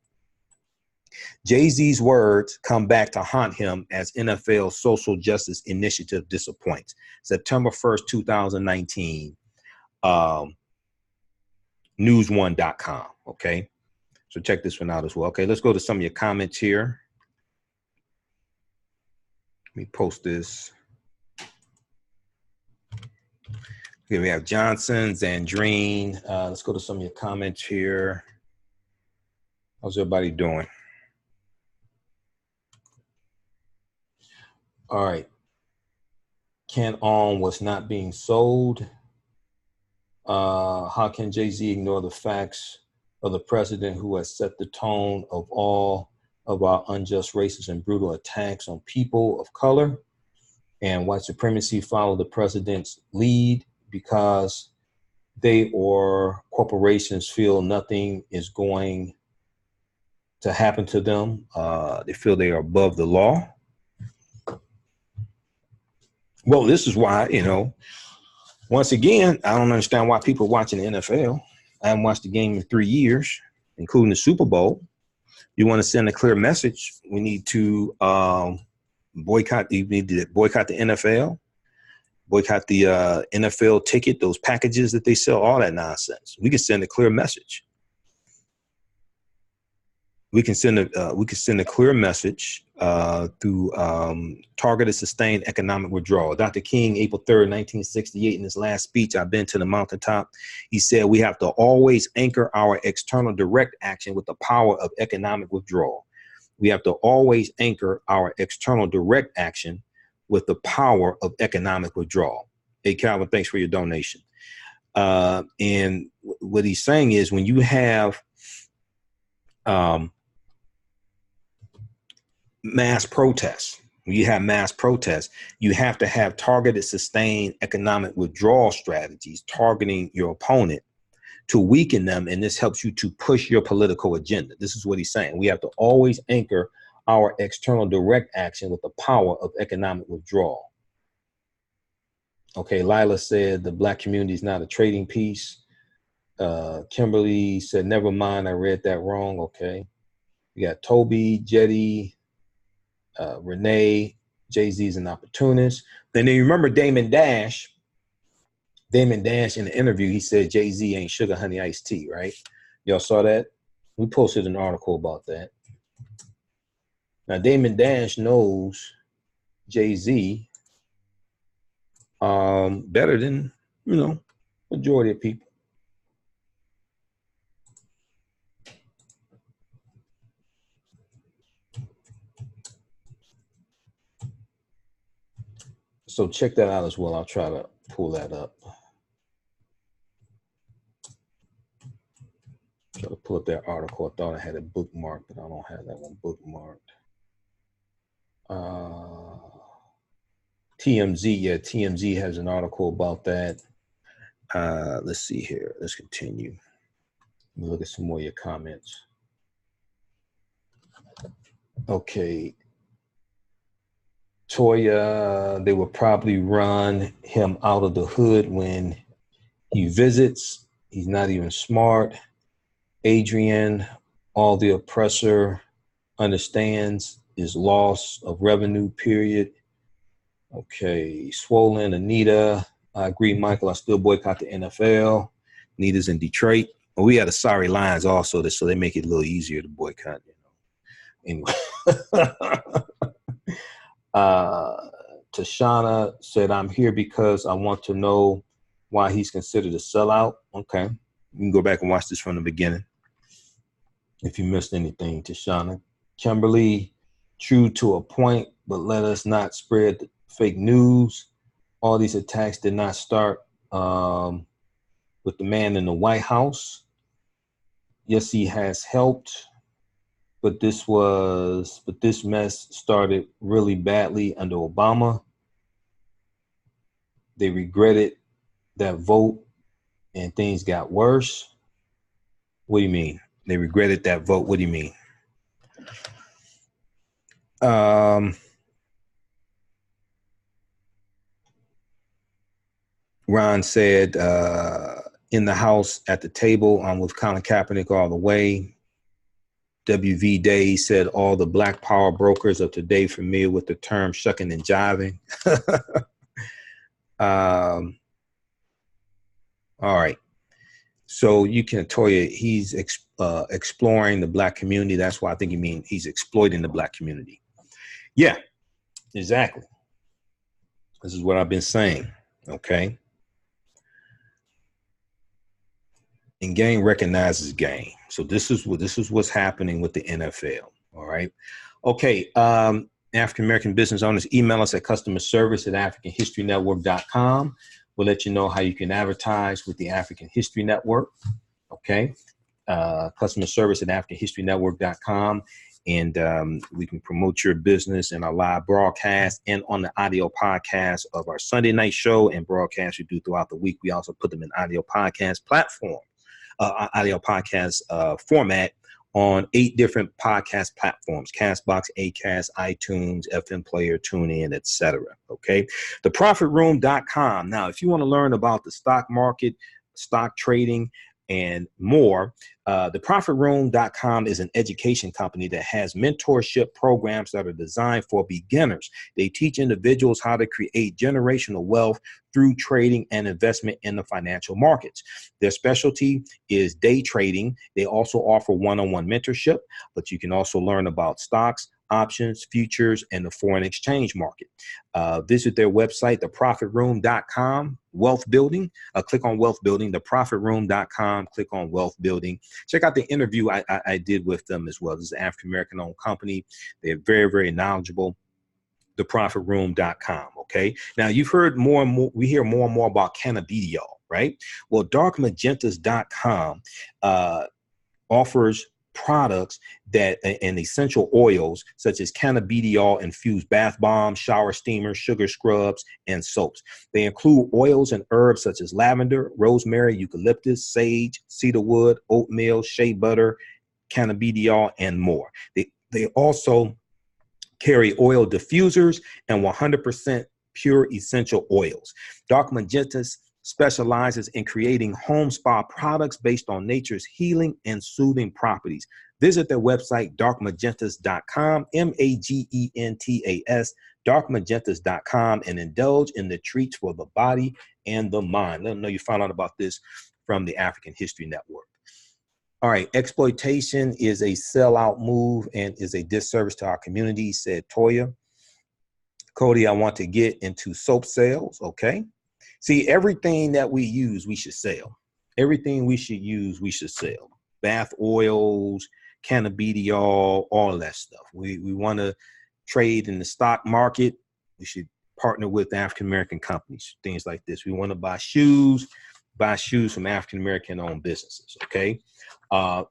Jay-Z's words come back to haunt him as NFL social justice initiative disappoints. September 1st, 2019, news1.com. Okay. So check this one out as well. Okay. Let's go to some of your comments here. Let me post this. Here we have Johnson, Zandrine. Let's go to some of your comments here. How's everybody doing? All right. Ken On was not being sold. How can Jay-Z ignore the facts of the president who has set the tone of all of our unjust, racist, and brutal attacks on people of color? And white supremacy follow the president's lead because they or corporations feel nothing is going to happen to them. They feel they are above the law. Well, this is why, once again, I don't understand why people are watching the NFL. I haven't watched the game in 3 years, including the Super Bowl. You want to send a clear message. We need to boycott. You need to boycott the NFL, boycott the NFL ticket, those packages that they sell, all that nonsense. We can send a clear message. We can send a clear message through targeted sustained economic withdrawal. Dr. King, April 3rd, 1968, in his last speech, I've been to the mountaintop. He said, we have to always anchor our external direct action with the power of economic withdrawal. We have to always anchor our external direct action with the power of economic withdrawal. Hey, Calvin, thanks for your donation. And what he's saying is when you have mass protests, when you have mass protests, you have to have targeted, sustained economic withdrawal strategies targeting your opponent to weaken them. And this helps you to push your political agenda. This is what he's saying. We have to always anchor our external direct action with the power of economic withdrawal. Okay, Lila said the black community is not a trading piece. Kimberly said, never mind, I read that wrong. Okay. We got Toby, Jetty, Renee, Jay-Z's an opportunist. And then you remember Damon Dash in the interview, he said Jay-Z ain't sugar honey iced tea, right? Y'all saw that? We posted an article about that. Now, Damon Dash knows Jay-Z better than, majority of people. So check that out as well. I'll try to pull that up. Try to pull up that article. I thought I had it bookmarked, but I don't have that one bookmarked. TMZ, yeah, TMZ has an article about that. Let's see here. Let's continue. Let me look at some more of your comments. Okay. Toya, they will probably run him out of the hood when he visits. He's not even smart. Adrian, all the oppressor understands is loss of revenue, period. Okay, Swollen, Anita. I agree, Michael. I still boycott the NFL. Anita's in Detroit. Well, we had a sorry lines also, so they make it a little easier to boycott, Anyway. Tashana said, I'm here because I want to know why he's considered a sellout. Okay. You can go back and watch this from the beginning if you missed anything, Tashana. Kimberly, true to a point, but let us not spread fake news. All these attacks did not start with the man in the White House. Yes, he has helped, but this mess started really badly under Obama. They regretted that vote and things got worse. What do you mean? They regretted that vote. What do you mean? Ron said, in the house at the table, I'm with Colin Kaepernick all the way. WV Day said all the black power brokers of today familiar with the term shucking and jiving. All right. So you can, Toya, he's exploring the black community. That's why I think you mean he's exploiting the black community. Yeah, exactly. This is what I've been saying. Okay. And game recognizes game. So this is what's happening with the NFL. All right. Okay. African American business owners, email us at customerservice@africanhistorynetwork.com. We'll let you know how you can advertise with the African History Network. Okay. Customer service at AfricanHistoryNetwork.com. And we can promote your business in our live broadcast and on the audio podcast of our Sunday night show and broadcast we do throughout the week. We also put them in audio podcast platform, audio podcast format on 8 different podcast platforms: Castbox, Acast, iTunes, FM Player, TuneIn, etc. Okay. TheProfitRoom.com. Now, if you want to learn about the stock market, stock trading, and more, TheProfitRoom.com is an education company that has mentorship programs that are designed for beginners. They teach individuals how to create generational wealth through trading and investment in the financial markets. Their specialty is day trading. They also offer one-on-one mentorship, but you can also learn about stocks, options, futures, and the foreign exchange market. Visit their website, theprofitroom.com, wealth building. Click on wealth building, theprofitroom.com, click on wealth building. Check out the interview I did with them as well. This is an African-American owned company. They're very, very knowledgeable. Theprofitroom.com. Okay. Now you've heard more and more, we hear more and more about cannabidiol, right? Well, darkmagentas.com offers products that and essential oils such as cannabidiol infused bath bombs, shower steamers, sugar scrubs, and soaps. They include oils and herbs such as lavender, rosemary, eucalyptus, sage, cedarwood, oatmeal, shea butter, cannabidiol, and more. They also carry oil diffusers and 100% pure essential oils. Dark Magentas specializes in creating home spa products based on nature's healing and soothing properties. Visit their website, darkmagentas.com, MAGENTAS, darkmagentas.com, and indulge in the treats for the body and the mind. Let them know you found out about this from the African History Network. All right, exploitation is a sellout move and is a disservice to our community, said Toya. Cody, I want to get into soap sales. Okay. See, everything that we use, we should sell. Everything we should use, we should sell. Bath oils, cannabidiol, all of that stuff. We want to trade in the stock market. We should partner with African-American companies, things like this. We want to buy shoes from African-American owned businesses. Okay.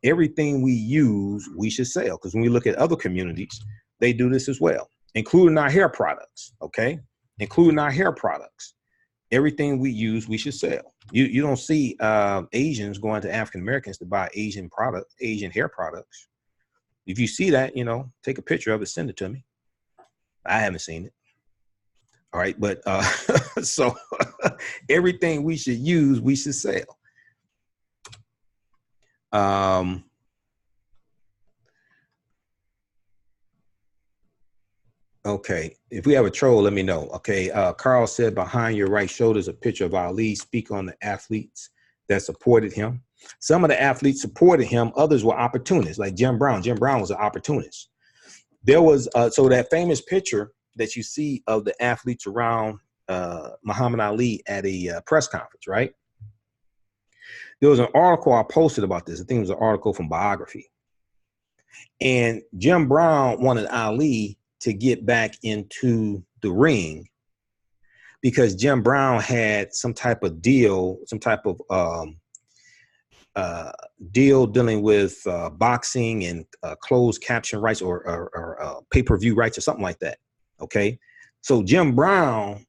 Everything we use, we should sell. Because when we look at other communities, they do this as well, including our hair products. Okay. Including our hair products. Everything we use, we should sell. You don't see Asians going to African Americans to buy Asian hair products. If you see that, take a picture of it, send it to me. I haven't seen it. All right. But so everything we should use, we should sell. Okay. If we have a troll, let me know. Okay. Carl said behind your right shoulder is a picture of Ali. Speak on the athletes that supported him. Some of the athletes supported him. Others were opportunists, like Jim Brown. Jim Brown was an opportunist. There was, so that famous picture that you see of the athletes around Muhammad Ali at a press conference, right? There was an article I posted about this. I think it was an article from Biography. And Jim Brown wanted Ali to get back into the ring because Jim Brown had some type of deal, some type of deal dealing with boxing and closed caption rights or pay-per-view rights or something like that. Okay. So Jim Brown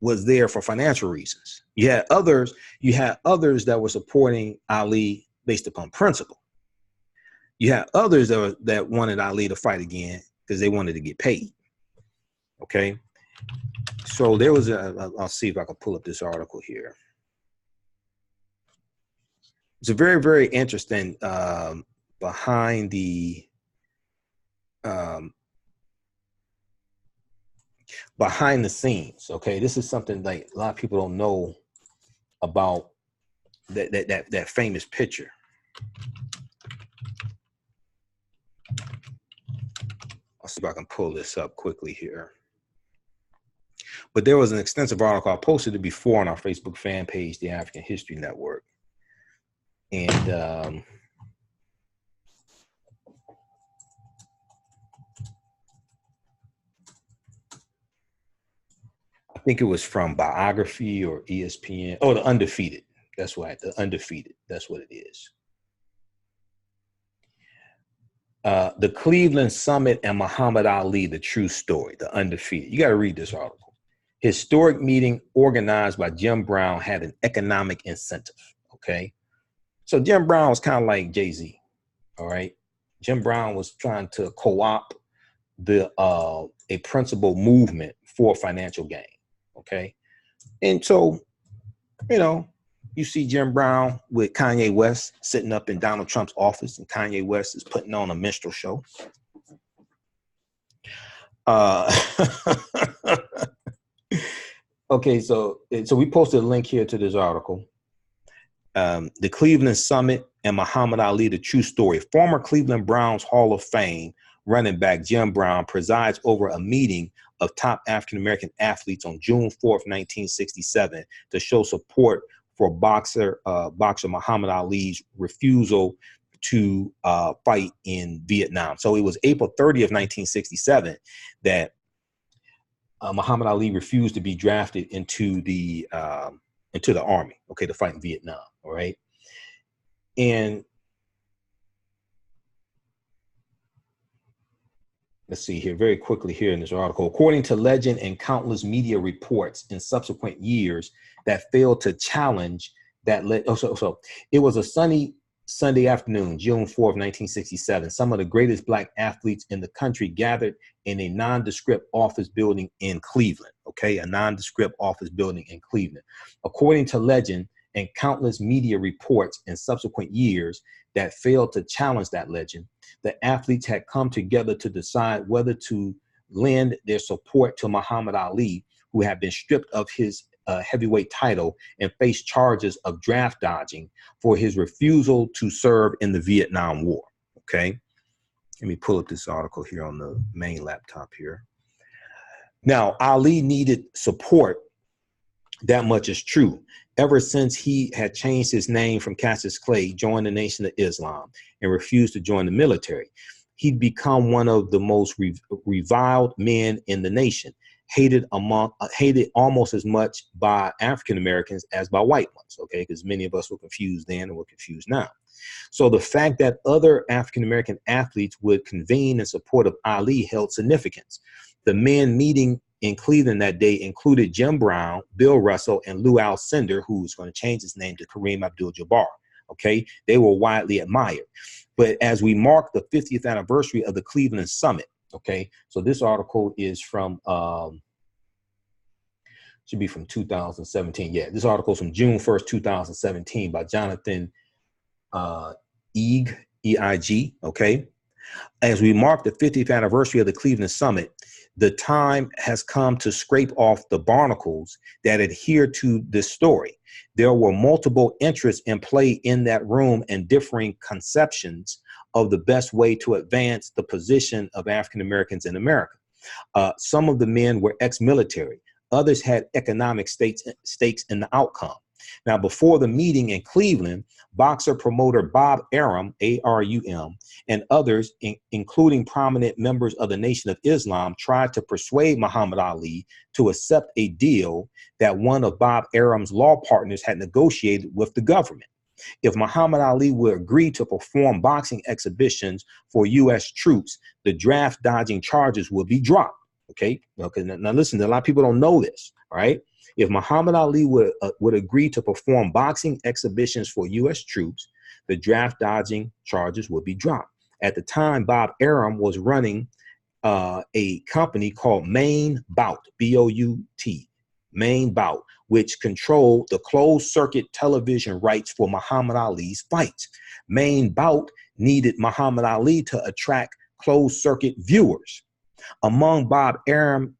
was there for financial reasons. You had others that were supporting Ali based upon principle. You had others that wanted Ali to fight again because they wanted to get paid. Okay. So there was I'll see if I can pull up this article here. It's a very, very interesting behind the scenes. Okay. This is something like a lot of people don't know about that famous picture. I'll see if I can pull this up quickly here. But there was an extensive article. I posted it before on our Facebook fan page, the African History Network. And I think it was from Biography or ESPN. Oh, The Undefeated. That's right. The Undefeated. That's what it is. The Cleveland Summit and Muhammad Ali, the true story, The Undefeated. You got to read this article. Historic meeting organized by Jim Brown had an economic incentive. Okay. So Jim Brown was kind of like Jay-Z. All right. Jim Brown was trying to co-opt a principal movement for financial gain. Okay. And so, you know, you see Jim Brown with Kanye West sitting up in Donald Trump's office, and Kanye West is putting on a minstrel show. Okay, so we posted a link here to this article. The Cleveland Summit and Muhammad Ali, the true story. Former Cleveland Browns Hall of Fame running back Jim Brown presides over a meeting of top African-American athletes on June 4th, 1967 to show support for boxer Muhammad Ali's refusal to fight in Vietnam. So it was April 30th, 1967 that Muhammad Ali refused to be drafted into the army, okay, to fight in Vietnam, all right? And let's see here very quickly here in this article. According to legend and countless media reports in subsequent years that failed to challenge that. So it was a sunny Sunday afternoon, June 4th, 1967. Some of the greatest Black athletes in the country gathered in a nondescript office building in Cleveland. Okay, a nondescript office building in Cleveland. According to legend and countless media reports in subsequent years that failed to challenge that legend, the athletes had come together to decide whether to lend their support to Muhammad Ali, who had been stripped of his heavyweight title and faced charges of draft dodging for his refusal to serve in the Vietnam War. Okay, let me pull up this article here on the main laptop here. Now, Ali needed support. That much is true. Ever since he had changed his name from Cassius Clay, joined the Nation of Islam, and refused to join the military, he'd become one of the most reviled men in the nation, hated almost as much by African Americans as by white ones, okay, because many of us were confused then and we're confused now. So the fact that other African American athletes would convene in support of Ali held significance. The men meeting in Cleveland that day included Jim Brown, Bill Russell, and Lou Alcindor, who's going to change his name to Kareem Abdul-Jabbar. Okay, they were widely admired. But as we mark the 50th anniversary of the Cleveland Summit, okay, so this article is from should be from 2017. Yeah, this article is from June 1st, 2017 by Jonathan E-I-G, okay? As we mark the 50th anniversary of the Cleveland Summit, the time has come to scrape off the barnacles that adhere to this story. There were multiple interests in play in that room and differing conceptions of the best way to advance the position of African Americans in America. Some of the men were ex-military. Others had economic stakes in the outcome. Now, before the meeting in Cleveland, boxer promoter Bob Arum, A-R-U-M, and others, including prominent members of the Nation of Islam, tried to persuade Muhammad Ali to accept a deal that one of Bob Arum's law partners had negotiated with the government. If Muhammad Ali would agree to perform boxing exhibitions for U.S. troops, the draft dodging charges would be dropped. Okay. Now listen, a lot of people don't know this. All right. If Muhammad Ali would agree to perform boxing exhibitions for U.S. troops, the draft dodging charges would be dropped. At the time, Bob Arum was running a company called Main Bout, B-O-U-T, Main Bout, which controlled the closed circuit television rights for Muhammad Ali's fights. Main Bout needed Muhammad Ali to attract closed circuit viewers. Among Bob Arum's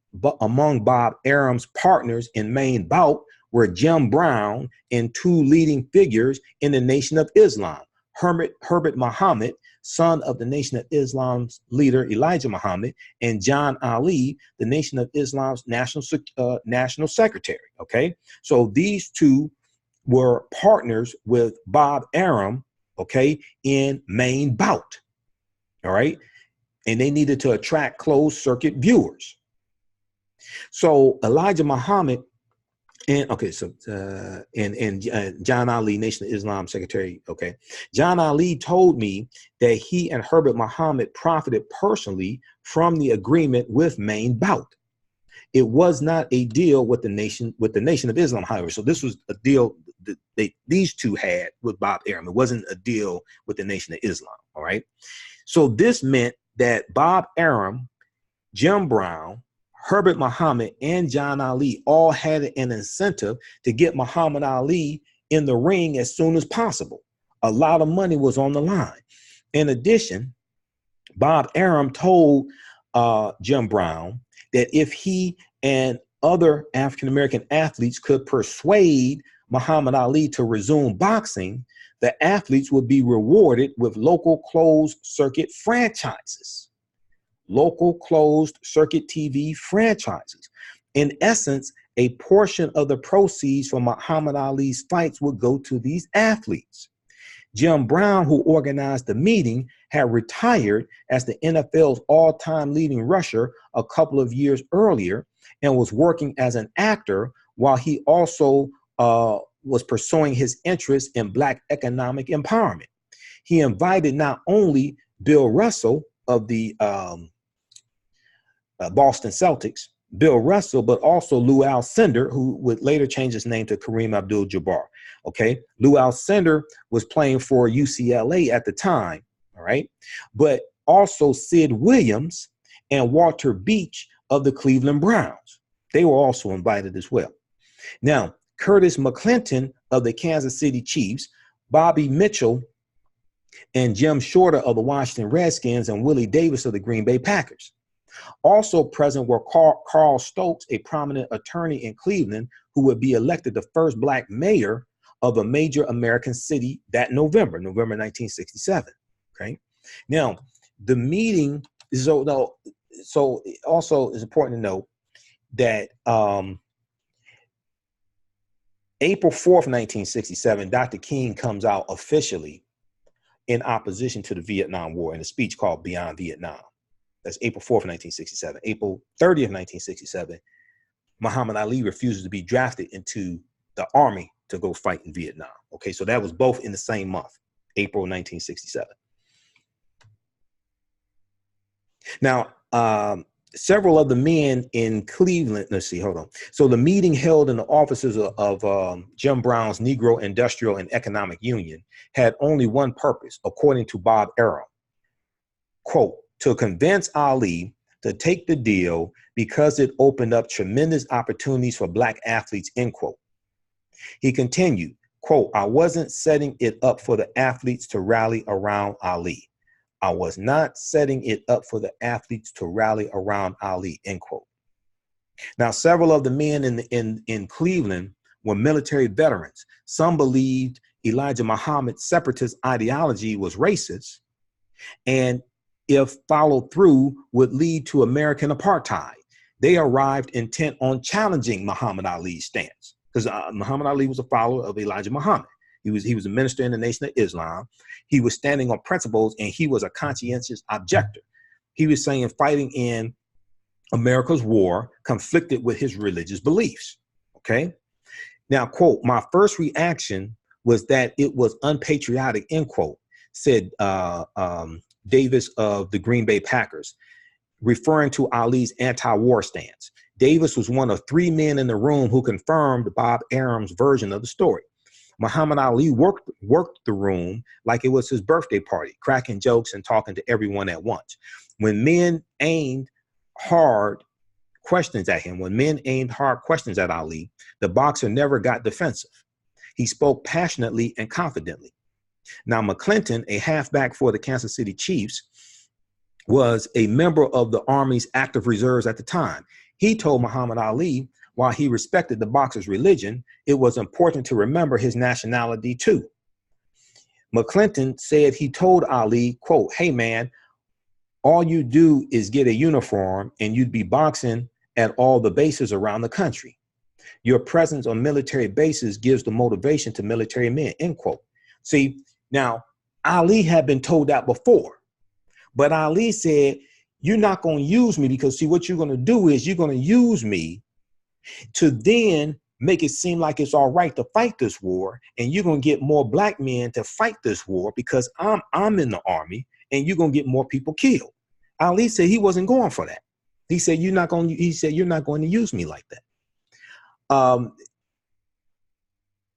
partners in Main Bout were Jim Brown and two leading figures in the Nation of Islam, Herbert Muhammad, son of the Nation of Islam's leader Elijah Muhammad, and John Ali, the Nation of Islam's national secretary. Okay, so these two were partners with Bob Arum, okay, in Main Bout. All right, and they needed to attract closed circuit viewers. So Elijah Muhammad and John Ali, Nation of Islam secretary. Okay, John Ali told me that he and Herbert Muhammad profited personally from the agreement with Main Bout. It was not a deal with the Nation of Islam, however. So this was a deal that these two had with Bob Arum. It wasn't a deal with the Nation of Islam. All right. So this meant that Bob Arum, Jim Brown, Herbert Muhammad, and John Ali all had an incentive to get Muhammad Ali in the ring as soon as possible. A lot of money was on the line. In addition, Bob Arum told Jim Brown that if he and other African-American athletes could persuade Muhammad Ali to resume boxing, the athletes would be rewarded with local closed circuit franchises. Local closed circuit TV franchises. In essence, a portion of the proceeds from Muhammad Ali's fights would go to these athletes. Jim Brown, who organized the meeting, had retired as the NFL's all-time leading rusher a couple of years earlier and was working as an actor while he also was pursuing his interest in Black economic empowerment. He invited not only Bill Russell of the Boston Celtics, Bill Russell, but also Lou Alcindor, who would later change his name to Kareem Abdul-Jabbar. Okay, Lou Alcindor was playing for UCLA at the time, all right, but also Sid Williams and Walter Beach of the Cleveland Browns. They were also invited as well. Now, Curtis McClinton of the Kansas City Chiefs, Bobby Mitchell, and Jim Shorter of the Washington Redskins, and Willie Davis of the Green Bay Packers. Also present were Carl Stokes, a prominent attorney in Cleveland, who would be elected the first Black mayor of a major American city that November 1967. Okay. Now, the meeting, so also is important to note that April 4th, 1967, Dr. King comes out officially in opposition to the Vietnam War in a speech called Beyond Vietnam. That's April 4th, 1967. April 30th, 1967, Muhammad Ali refuses to be drafted into the army to go fight in Vietnam. Okay, so that was both in the same month, April 1967. Now, several of the men in Cleveland, let's see, hold on. So the meeting held in the offices of Jim Brown's Negro Industrial and Economic Union had only one purpose, according to Bob Arum. Quote, to convince Ali to take the deal because it opened up tremendous opportunities for black athletes, end quote. He continued, quote, I wasn't setting it up for the athletes to rally around Ali. I was not setting it up for the athletes to rally around Ali, end quote. Now, several of the men in Cleveland were military veterans. Some believed Elijah Muhammad's separatist ideology was racist, and if followed through, would lead to American apartheid. They arrived intent on challenging Muhammad Ali's stance, because Muhammad Ali was a follower of Elijah Muhammad. He was a minister in the Nation of Islam. He was standing on principles, and he was a conscientious objector. He was saying fighting in America's war conflicted with his religious beliefs. Okay. Now, quote, my first reaction was that it was unpatriotic, end quote, said Davis of the Green Bay Packers, referring to Ali's anti-war stance. Davis was one of 3 men in the room who confirmed Bob Arum's version of the story. Muhammad Ali worked the room like it was his birthday party, cracking jokes and talking to everyone at once. When men aimed hard questions at him, Ali, the boxer never got defensive. He spoke passionately and confidently. Now, McClinton, a halfback for the Kansas City Chiefs, was a member of the Army's active reserves at the time. He told Muhammad Ali, while he respected the boxer's religion, it was important to remember his nationality too. McClinton said he told Ali, quote, hey man, all you do is get a uniform and you'd be boxing at all the bases around the country. Your presence on military bases gives the motivation to military men, end quote. See, now Ali had been told that before, but Ali said, you're not going to use me because see, what you're going to do is you're going to use me to then make it seem like it's all right to fight this war. And you're going to get more black men to fight this war because I'm in the army and you're going to get more people killed. Ali said he wasn't going for that. He said, you're not going to use me like that.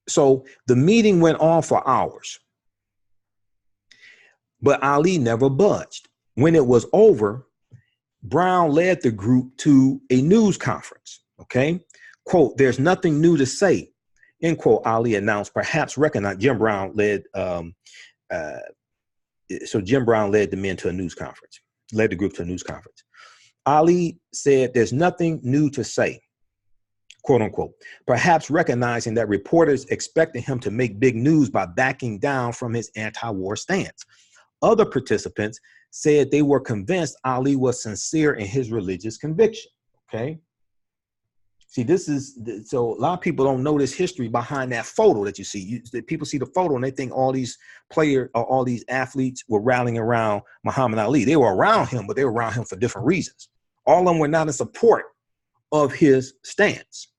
So the meeting went on for hours, but Ali never budged. When it was over, Brown led the group to a news conference. Okay, quote, there's nothing new to say, end quote, Ali announced, perhaps recognize Jim Brown led. So Jim Brown led the men to a news conference, led the group to a news conference. Ali said, there's nothing new to say, quote unquote, perhaps recognizing that reporters expected him to make big news by backing down from his anti-war stance. Other participants said they were convinced Ali was sincere in his religious conviction. Okay. See, so a lot of people don't know this history behind that photo that you see. People see the photo and they think all these players or all these athletes were rallying around Muhammad Ali. They were around him, but they were around him for different reasons. All of them were not in support of his stance.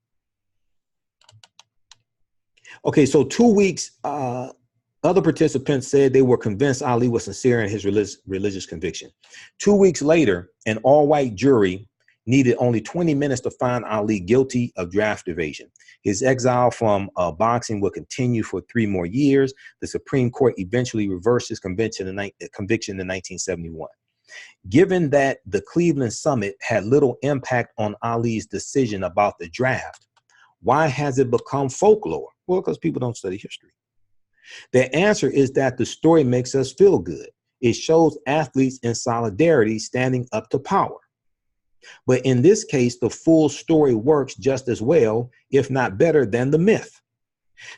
Okay, so 2 weeks, other participants said they were convinced Ali was sincere in his religious conviction. 2 weeks later, an all-white jury needed only 20 minutes to find Ali guilty of draft evasion. His exile from boxing would continue for 3 more years. The Supreme Court eventually reversed his conviction in 1971. Given that the Cleveland Summit had little impact on Ali's decision about the draft, why has it become folklore? Well, because people don't study history. The answer is that the story makes us feel good. It shows athletes in solidarity standing up to power. But in this case, the full story works just as well, if not better than the myth.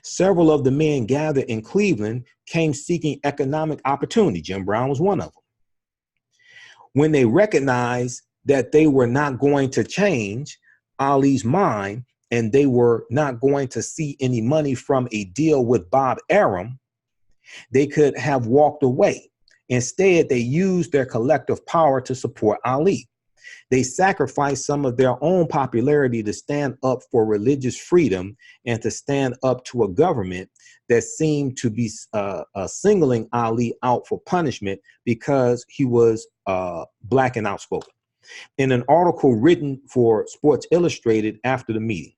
Several of the men gathered in Cleveland came seeking economic opportunity. Jim Brown was one of them. When they recognized that they were not going to change Ali's mind and they were not going to see any money from a deal with Bob Arum, they could have walked away. Instead, they used their collective power to support Ali. They sacrificed some of their own popularity to stand up for religious freedom and to stand up to a government that seemed to be singling Ali out for punishment because he was black and outspoken. In an article written for Sports Illustrated after the meeting,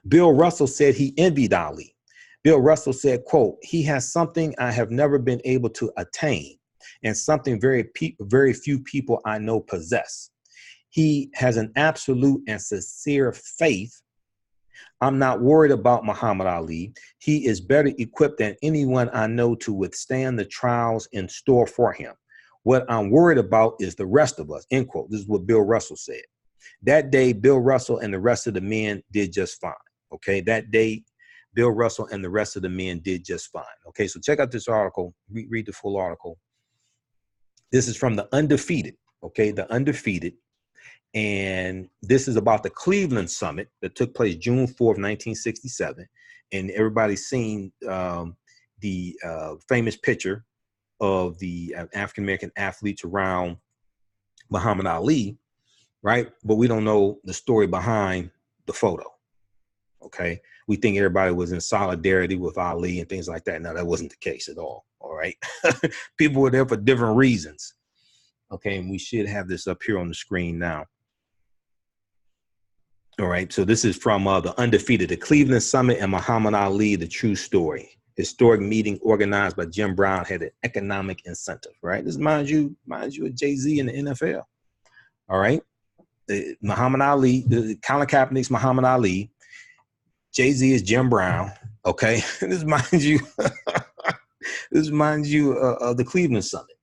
Bill Russell said he envied Ali. Bill Russell said, quote, he has something I have never been able to attain. and something very few people I know possess. He has an absolute and sincere faith. I'm not worried about Muhammad Ali. He is better equipped than anyone I know to withstand the trials in store for him. What I'm worried about is the rest of us, end quote. This is what Bill Russell said. That day, Bill Russell and the rest of the men did just fine. Okay, that day, Bill Russell and the rest of the men did just fine. Okay, so check out this article. Read the full article. This is from the Undefeated. Okay, the Undefeated. And this is about the Cleveland Summit that took place June 4th, 1967. And everybody's seen the famous picture of the African-American athletes around Muhammad Ali, right? But we don't know the story behind the photo, okay? We think everybody was in solidarity with Ali and things like that. No, that wasn't the case at all right? People were there for different reasons, okay? And we should have this up here on the screen now. All right, so this is from the Undefeated, the Cleveland Summit and Muhammad Ali, the true story. Historic meeting organized by Jim Brown had an economic incentive, right? This mind you a Jay-Z in the NFL. All right. Muhammad Ali, Colin Kaepernick's Muhammad Ali. Jay-Z is Jim Brown. Okay. This reminds you of the Cleveland Summit.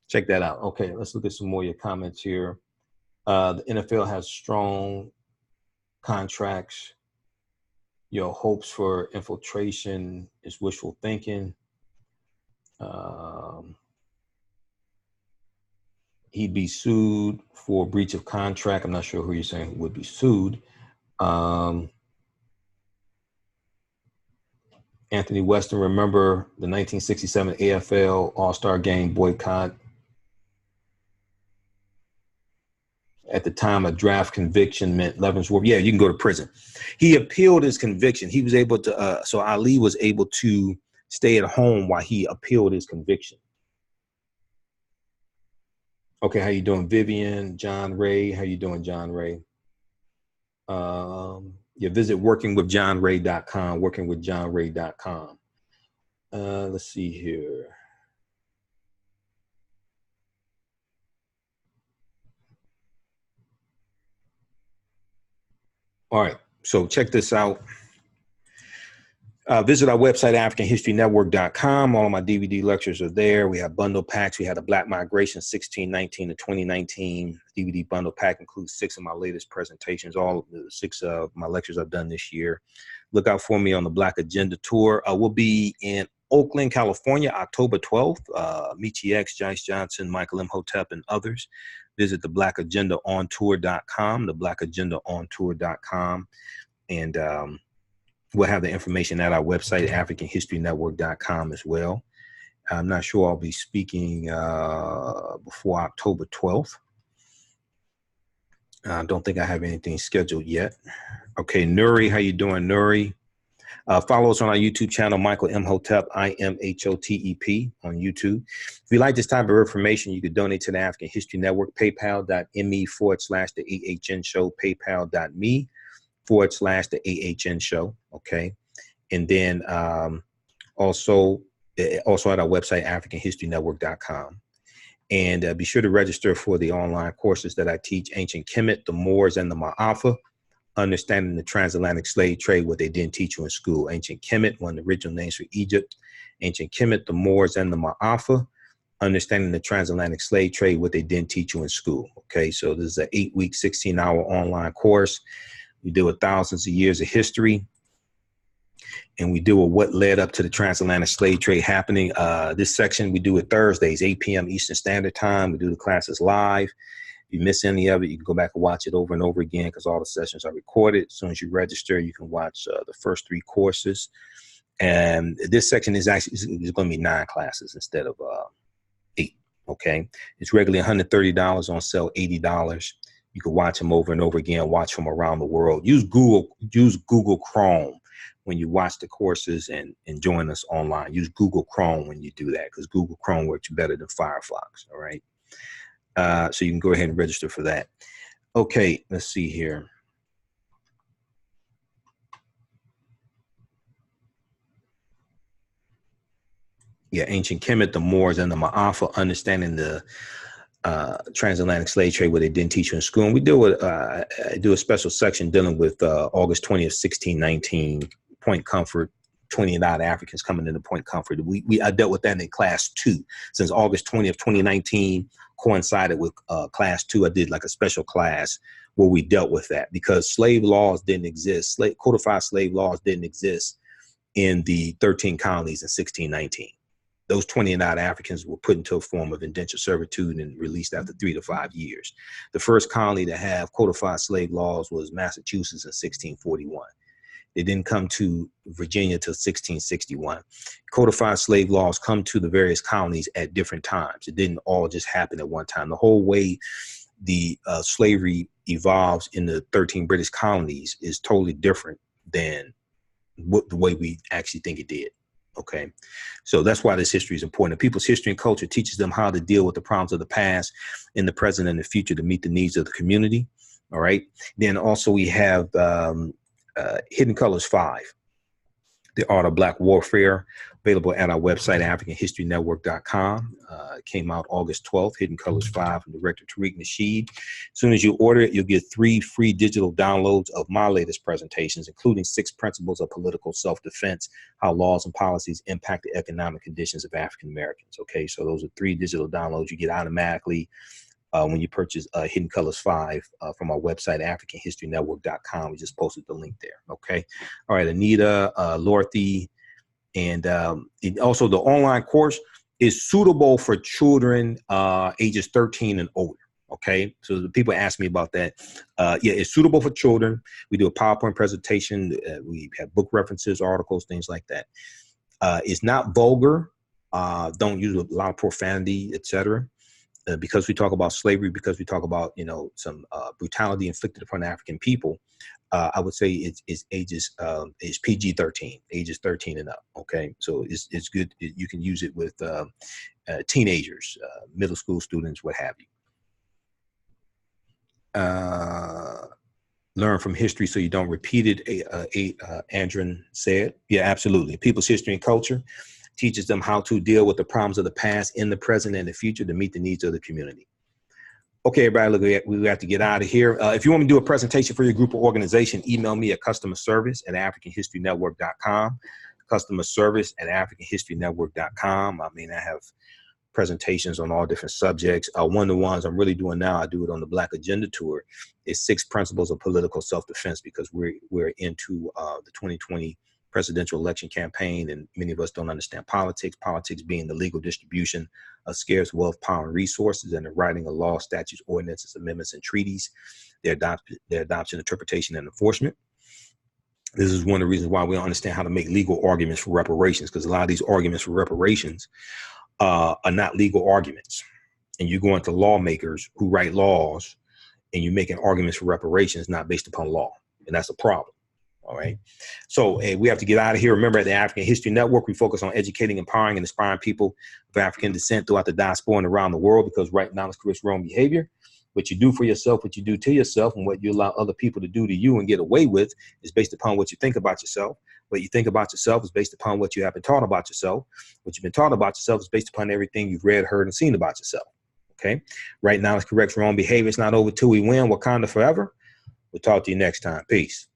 Check that out. Okay, let's look at some more of your comments here. The NFL has strong contracts. Your hopes for infiltration is wishful thinking. He'd be sued for breach of contract. I'm not sure who you're saying would be sued. Anthony Weston, remember the 1967 AFL All-Star Game boycott? At the time, a draft conviction meant Leavenworth. Yeah, you can go to prison. He appealed his conviction. He was able to, so Ali was able to stay at home while he appealed his conviction. Okay, how you doing, Vivian? John Ray, how you doing, John Ray? Yeah, visit workingwithjohnray.com, workingwithjohnray.com. Let's see here. All right, so check this out. Visit our website, AfricanHistoryNetwork.com. All of my DVD lectures are there. We have bundle packs. We had a Black Migration 1619 to 2019 DVD bundle pack, includes 6 of my latest presentations, all of the 6 of my lectures I've done this year. Look out for me on the Black Agenda Tour. We'll be in Oakland, California, October 12th. Michi X, Jice Johnson, Michael Imhotep, and others. Visit the blackagendaontour.com, the blackagendaontour.com. And we'll have the information at our website, AfricanHistoryNetwork.com as well. I'm not sure I'll be speaking before October 12th. I don't think I have anything scheduled yet. Okay, Nuri, how you doing, Nuri? Follow us on our YouTube channel, Michael Imhotep, IMHOTEP on YouTube. If you like this type of information, you could donate to the African History Network, paypal.me/the AHN show, paypal.me/the AHN show. Okay. And then also at our website, AfricanHistoryNetwork.com. And be sure to register for the online courses that I teach: Ancient Kemet, the Moors, and the Maafa. Understanding the transatlantic slave trade, what they didn't teach you in school. Ancient Kemet, one of the original names for Egypt. Ancient Kemet, the Moors, and the Maafa. Understanding the transatlantic slave trade, what they didn't teach you in school. Okay, so this is an 8-week, 16-hour online course. We deal with thousands of years of history. And we deal with what led up to the transatlantic slave trade happening. This section we do it Thursdays, 8 p.m. Eastern Standard Time. We do the classes live. If you miss any of it, you can go back and watch it over and over again because all the sessions are recorded. As soon as you register, you can watch the first 3 courses. And this section is actually going to be 9 classes instead of 8. Okay, it's regularly $130, on sale $80. You can watch them over and over again. Watch from around the world. Use Google Chrome when you watch the courses and join us online. Use Google Chrome when you do that because Google Chrome works better than Firefox. All right. So you can go ahead and register for that. Okay, let's see here. Yeah, ancient Kemet, the Moors, and the Maafa, understanding the transatlantic slave trade, where they didn't teach you in school. And we do I do a special section dealing with August 20th, 1619, Point Comfort, 29 Africans coming into Point Comfort. I dealt with that in class 2. Since August 20th, 2019 coincided with class 2, I did like a special class where we dealt with that, because slave laws didn't exist. Codified slave laws didn't exist in the 13 colonies in 1619. Those 29 Africans were put into a form of indentured servitude and released after 3 to 5 years. The first colony to have codified slave laws was Massachusetts in 1641. They didn't come to Virginia till 1661. Codified slave laws come to the various colonies at different times. It didn't all just happen at one time. The whole way the slavery evolves in the 13 British colonies is totally different than the way we actually think it did. Okay, so that's why this history is important. People's history and culture teaches them how to deal with the problems of the past, in the present, and the future to meet the needs of the community. All right. Then also we have Hidden Colors 5, The Art of Black Warfare, available at our website, AfricanHistoryNetwork.com. It came out August 12th, Hidden Colors 5 from Director Tariq Nasheed. As soon as you order it, you'll get 3 free digital downloads of my latest presentations, including 6 principles of political self-defense, how laws and policies impact the economic conditions of African Americans. Okay, so those are 3 digital downloads you get automatically when you purchase Hidden Colors 5 from our website, AfricanHistoryNetwork.com. We just posted the link there. Okay. All right. Anita, Lorthy, and also the online course is suitable for children ages 13 and older. Okay. So the people ask me about that. Yeah, it's suitable for children. We do a PowerPoint presentation. We have book references, articles, things like that. It's not vulgar. Don't use a lot of profanity, etc. Because we talk about slavery, because we talk about, some brutality inflicted upon African people, I would say it's ages, it's PG-13, ages 13 and up. Okay, so it's good. You can use it with teenagers, middle school students, what have you. Learn from history so you don't repeat it, Andron said. Yeah, absolutely. People's history and culture teaches them how to deal with the problems of the past, in the present, and the future to meet the needs of the community. Okay, everybody, look, we have to get out of here. If you want me to do a presentation for your group or organization, email me at customerservice@AfricanHistoryNetwork.com. Customerservice@AfricanHistoryNetwork.com. I mean, I have presentations on all different subjects. One of the ones I'm really doing now, I do it on the Black Agenda Tour, is 6 principles of political self-defense, because we're into the 2020 presidential election campaign, and many of us don't understand politics being the legal distribution of scarce wealth, power, and resources, and the writing of laws, statutes, ordinances, amendments, and treaties, their adoption, interpretation, and enforcement. This is one of the reasons why we don't understand how to make legal arguments for reparations, because a lot of these arguments for reparations are not legal arguments. And you go into lawmakers who write laws and you're making arguments for reparations not based upon law, and that's a problem. All right. So we have to get out of here. Remember, at the African History Network, we focus on educating, empowering, and inspiring people of African descent throughout the diaspora and around the world, because right now it's corrects wrong behavior. What you do for yourself, what you do to yourself, and what you allow other people to do to you and get away with is based upon what you think about yourself. What you think about yourself is based upon what you have been taught about yourself. What you've been taught about yourself is based upon everything you've read, heard, and seen about yourself. Okay. Right now it's corrects wrong behavior. It's not over till we win. Wakanda forever. We'll talk to you next time. Peace.